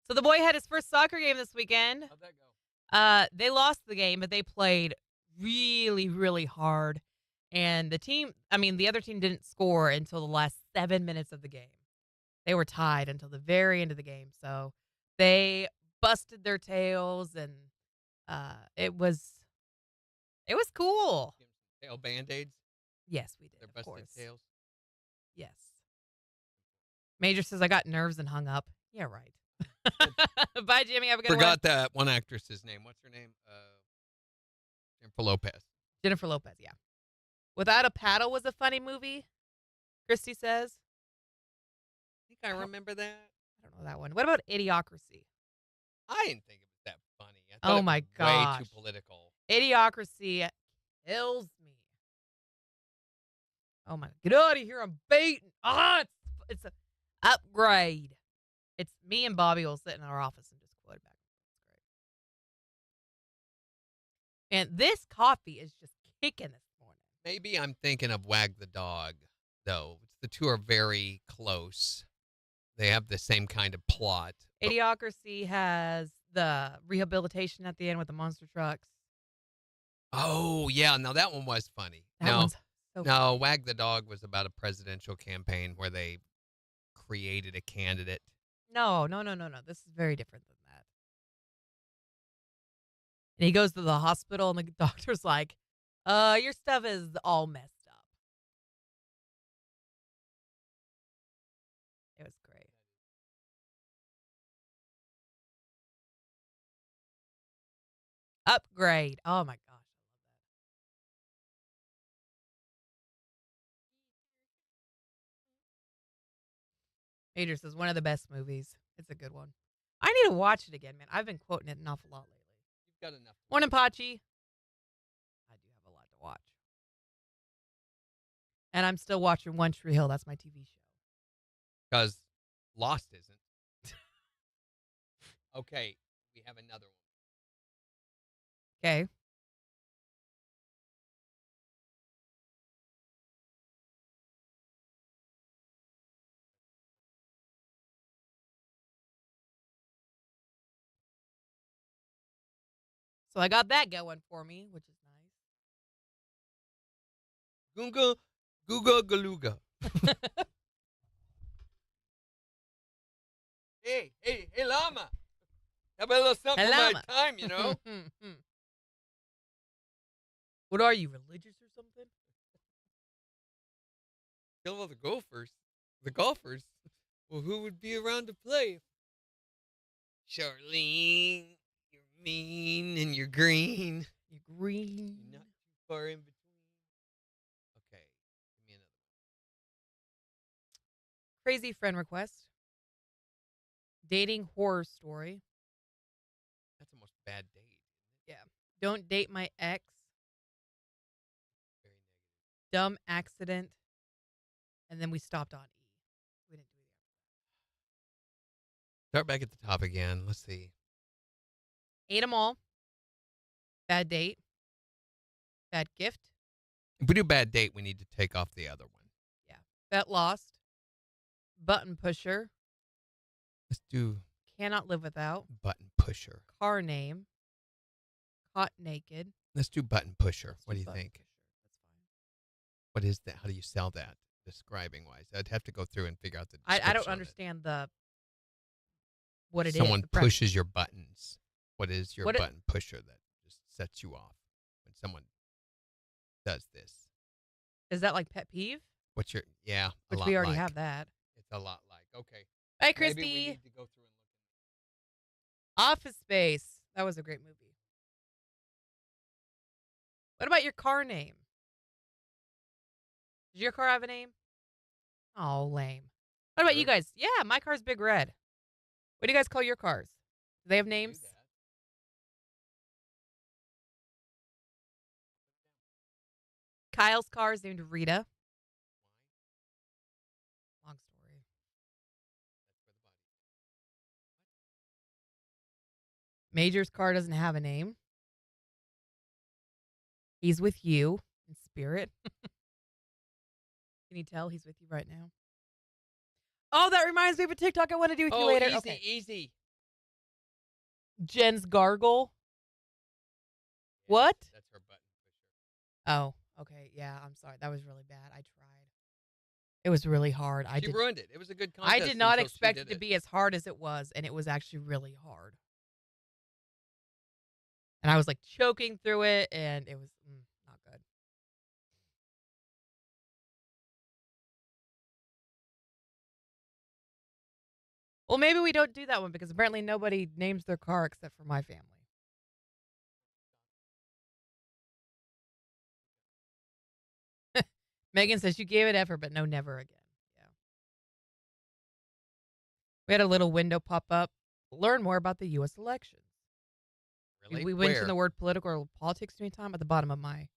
So the boy had his first soccer game this weekend. How'd that go? They lost the game, but they played really, really hard. And the other team didn't score until the last 7 minutes of the game. They were tied until the very end of the game. So they busted their tails, and it was cool. Tail Band-Aids. Yes, we did. They're Of busted course. tails. Yes. Major says I got nerves and hung up. Yeah, right. Bye, Jimmy. Have a good one. Forgot that one actress's name. What's her name? Jennifer Lopez. Jennifer Lopez, yeah. Without a Paddle was a funny movie, Christy says. I think I remember that. I don't know that one. What about Idiocracy? I didn't think it was that funny. I thought Oh it was my gosh. way too political. Idiocracy kills me. Oh my, get out of here! I'm baiting. It's an upgrade. It's me and Bobby will sit in our office and just quote it back. It's great. And this coffee is just kicking this morning. Maybe I'm thinking of Wag the Dog, though. The two are very close. They have the same kind of plot. Idiocracy has the rehabilitation at the end with the monster trucks. Oh, yeah. Now, that one was funny. That one's so funny. Wag the Dog was about a presidential campaign where they created a candidate. No. This is very different than that. And he goes to the hospital, and the doctor's like, your stuff is all messed up. It was great. Upgrade. Oh, my gosh. I love that. Adrian says, one of the best movies. It's a good one. I need to watch it again, man. I've been quoting it an awful lot lately. You've got enough. Morning, Pachi. I do have a lot to watch. And I'm still watching One Tree Hill. That's my TV show. Because Lost isn't. Okay, we have another one. Okay. So I got that going for me, which is nice. Gunga, Guga, Galuga. Hey, llama. How about a little something Hey, for my llama. time, you know? What are you, religious or something? Kill all the golfers. The golfers. Well, who would be around to play? Charlene, you're mean and you're green. You're green. You're not too far in between. Okay, give me another Crazy friend request. Dating horror story. That's almost bad date. Yeah. Don't date my ex. Very negative. Dumb accident. And then we stopped on E. We didn't do it. Start back at the top again. Let's see. Ate them all. Bad date. Bad gift. If we do bad date, we need to take off the other one. Bet lost. Button pusher. Let's do Cannot live without. button pusher. Car name. Caught naked. Let's do button pusher. Let's What do you button think? pusher. That's fine. What is that? How do you sell that? Describing wise, I'd have to go through and figure out the. I don't description of it. understand what it is. Someone the premise. pushes your buttons. What is your What it- button pusher that just sets you off when someone does this? Is that like pet peeve? What's your a Which lot we already like. have that. It's a lot like okay. Hey, Maybe we Christy. need to go through and look. Office Space. That was a great movie. What about your car name? Does your car have a name? Oh, lame. What about you Sure. guys? Yeah, my car's Big Red. What do you guys call your cars? Do they have Do names? that. Kyle's car is named Rita. Long story. Major's car doesn't have a name. He's with you in spirit. Can you tell he's with you right now? Oh, that reminds me of a TikTok I want to do with you later. Okay. Easy. Jen's gargle. What? That's her button pusher. Oh, okay. Yeah, I'm sorry. That was really bad. I tried. It was really hard. She ruined it. It was a good contest. I did not until she expect did it to be as hard as it was, and it was actually really hard. And I was like choking through it, and it was not good. Well, maybe we don't do that one because apparently nobody names their car except for my family. Megan says you gave it effort, but no, never again. Yeah. We had a little window pop up. Learn more about the U.S. elections. Really? We mentioned the word political or politics too many times at the bottom of my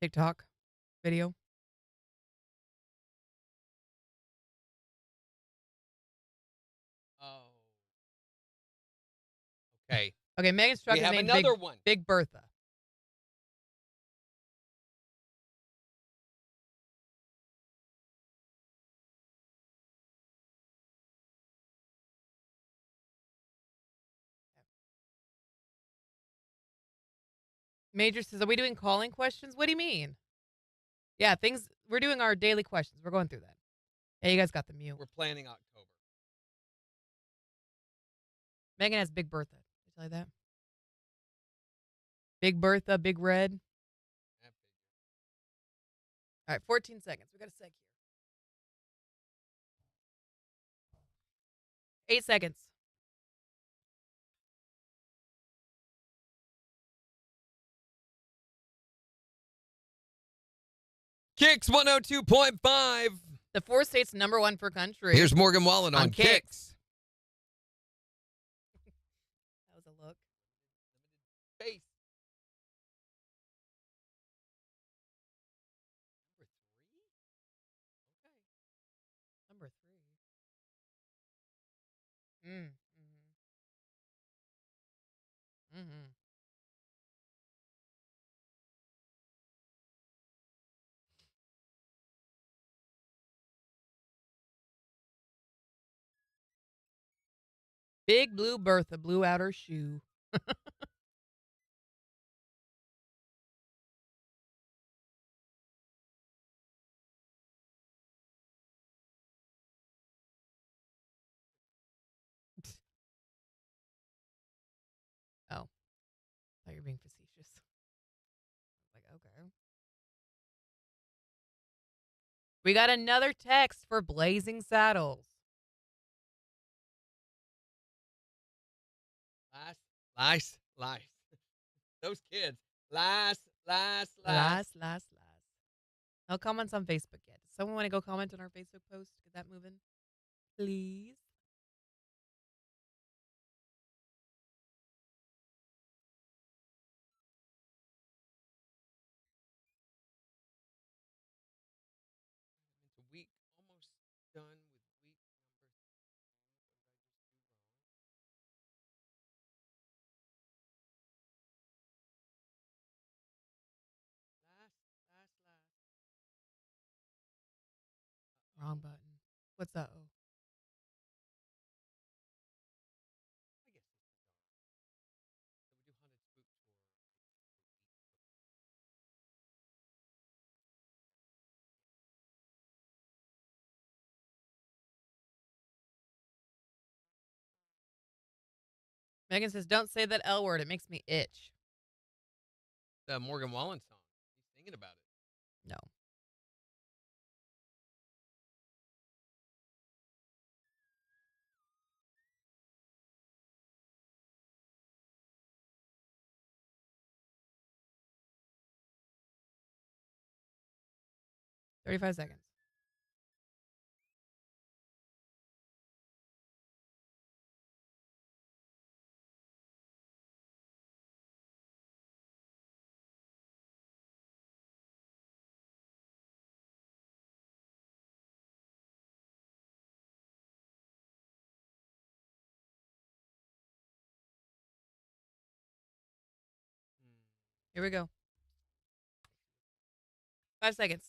TikTok video. Oh. Okay. Okay, Megan's truck We is have named another one. Big Bertha. Major says, are we doing calling questions? What do you mean? Yeah, we're doing our daily questions. We're going through that. Yeah, you guys got the mute. We're planning October. Megan has Big Bertha. Did I tell you that? Big Bertha, Big Red. All right, 14 seconds. We got a sec here. 8 seconds. KIX 102.5. The 4 states #1 for country. Here's Morgan Wallen on KIX. KIX. That was a look. Face. Number 3. Okay. Mm-hmm. Big Blue Bertha blew out her shoe. Oh, I thought you were being facetious. Like, okay. We got another text for Blazing Saddles. Lies. Those kids. Lies. Last. No comments on Facebook yet. Does someone want to go comment on our Facebook post? Get that moving, please. It's a week almost done with week number 2. Last. Wrong button. What's that? Oh. I guess this is so we do Haunted Spook Tour. Megan says, don't say that L word. It makes me itch. The Morgan Wallen song. He's thinking about it. No. $35 seconds. Here we go. 5 seconds.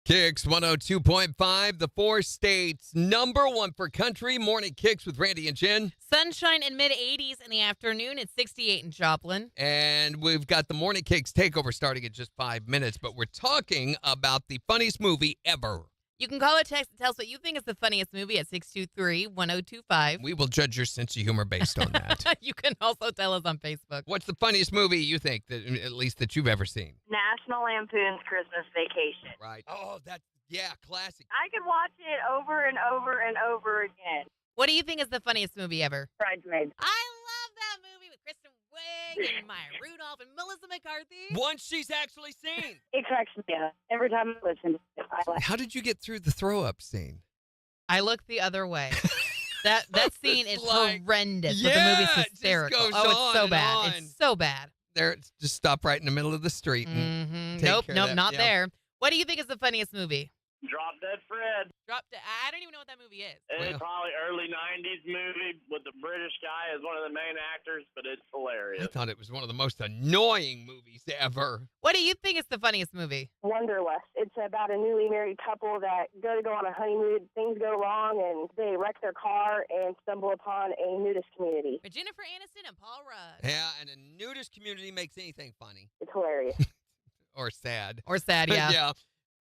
KIX 102.5, the 4 states number 1 for country. Morning KIX with Randy and Jen. Sunshine in mid-80s in the afternoon. It's 68 in Joplin. And we've got the Morning KIX takeover starting in just 5 minutes, but we're talking about the funniest movie ever. You can call or text and tell us what you think is the funniest movie at 623-1025. We will judge your sense of humor based on that. You can also tell us on Facebook. What's the funniest movie you think, that at least that you've ever seen? National Lampoon's Christmas Vacation. Right. Oh, classic. I could watch it over and over and over again. What do you think is the funniest movie ever? Bridesmaids. I love that movie with Kristen Wiig and Maya Rudolph and Melissa McCarthy. Once she's actually seen. It cracks me up every time I listen to it. I like How did you get through the throw-up scene? I look the other way. That scene is like, horrendous. yeah, but the movie's it just hysterical. goes Oh, it's on so and bad. on. It's so bad. There, just stop right in the middle of the street. And take Nope, care of that. not Yeah. there. What do you think is the funniest movie? Drop Dead Fred. I don't even know what that movie is. It's probably early 90s movie with the British guy as one of the main actors, but it's hilarious. I thought it was one of the most annoying movies ever. What do you think is the funniest movie? Wanderlust. It's about a newly married couple that go on a honeymoon. Things go wrong, and they wreck their car and stumble upon a nudist community. With Jennifer Aniston and Paul Rudd. Yeah, and a nudist community makes anything funny. It's hilarious. Or sad. Or sad, yeah. Yeah.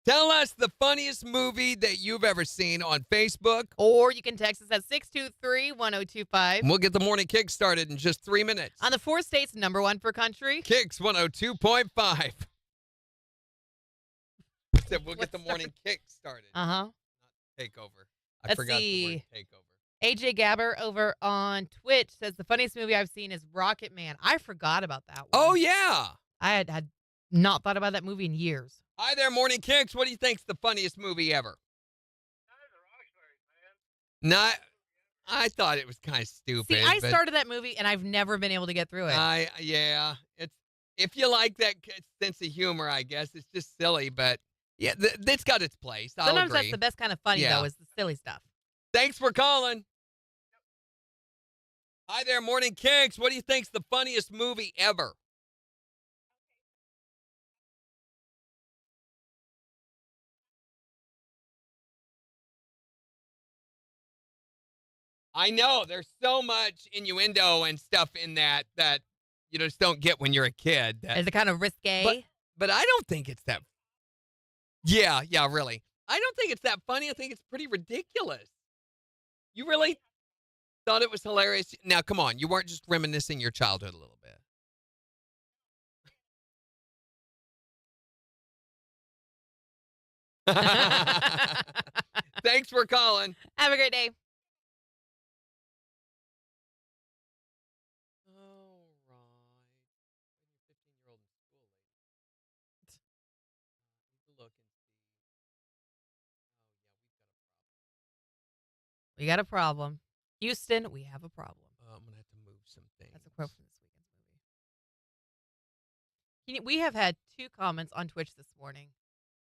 Tell us the funniest movie that you've ever seen on Facebook. Or you can text us at 623-1025. We'll get the morning kick started in just 3 minutes. On the 4 states, number 1 for country. KIX 102.5. Said we'll get the morning kick started. Uh-huh. Not takeover. I Let's forgot see. the word takeover. AJ Gabber over on Twitch says the funniest movie I've seen is Rocket Man. I forgot about that one. Oh, yeah. I had not thought about that movie in years. Hi there, Morning Kicks. What do you think's the funniest movie ever? Not. I thought it was kind of stupid. See, I but started that movie and I've never been able to get through it. Yeah. It's if you like that sense of humor, I guess it's just silly, but yeah, it's got its place. I'll Sometimes agree. that's the best kind of funny though, is the silly stuff. Thanks for calling. Hi there, Morning Kicks. What do you think's the funniest movie ever? I know there's so much innuendo and stuff in that you just don't get when you're a kid. Is it kind of risque? But I don't think it's that. Yeah, really. I don't think it's that funny. I think it's pretty ridiculous. You really? Thought it was hilarious. Now, come on. You weren't just reminiscing your childhood a little bit. Thanks for calling. Have a great day. All right. 15-year-old in school, lady. Look and see. Oh, yeah, We got a problem. Houston, we have a problem. I'm going to have to move some things. That's a quote from this weekend's movie. We have had 2 comments on Twitch this morning.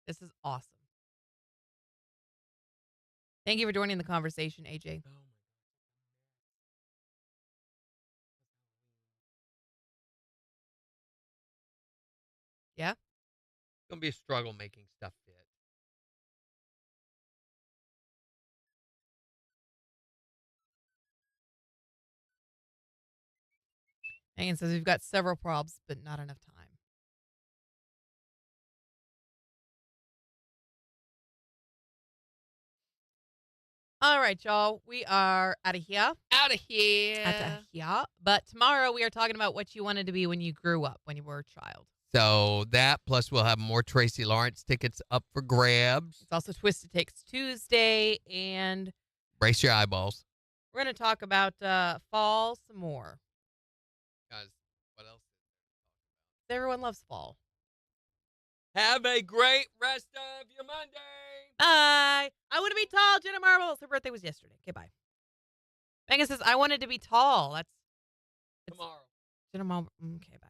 This is awesome. Thank you for joining the conversation, AJ. Oh, my God. Yeah? It's going to be a struggle making stuff fit. Megan says we've got several probs, but not enough time. All right, y'all. We are out of here. Out of here. Out of here. But tomorrow we are talking about what you wanted to be when you grew up, when you were a child. So that, plus we'll have more Tracy Lawrence tickets up for grabs. It's also Twisted Takes Tuesday, and Brace your eyeballs. we're going to talk about fall some more. Guys, what else? Everyone loves fall. Have a great rest of your Monday. Bye. I want to be tall. Jenna Marbles. Her birthday was yesterday. Okay, bye. Megan says, I wanted to be tall. That's Tomorrow. Jenna Marbles. Okay, bye.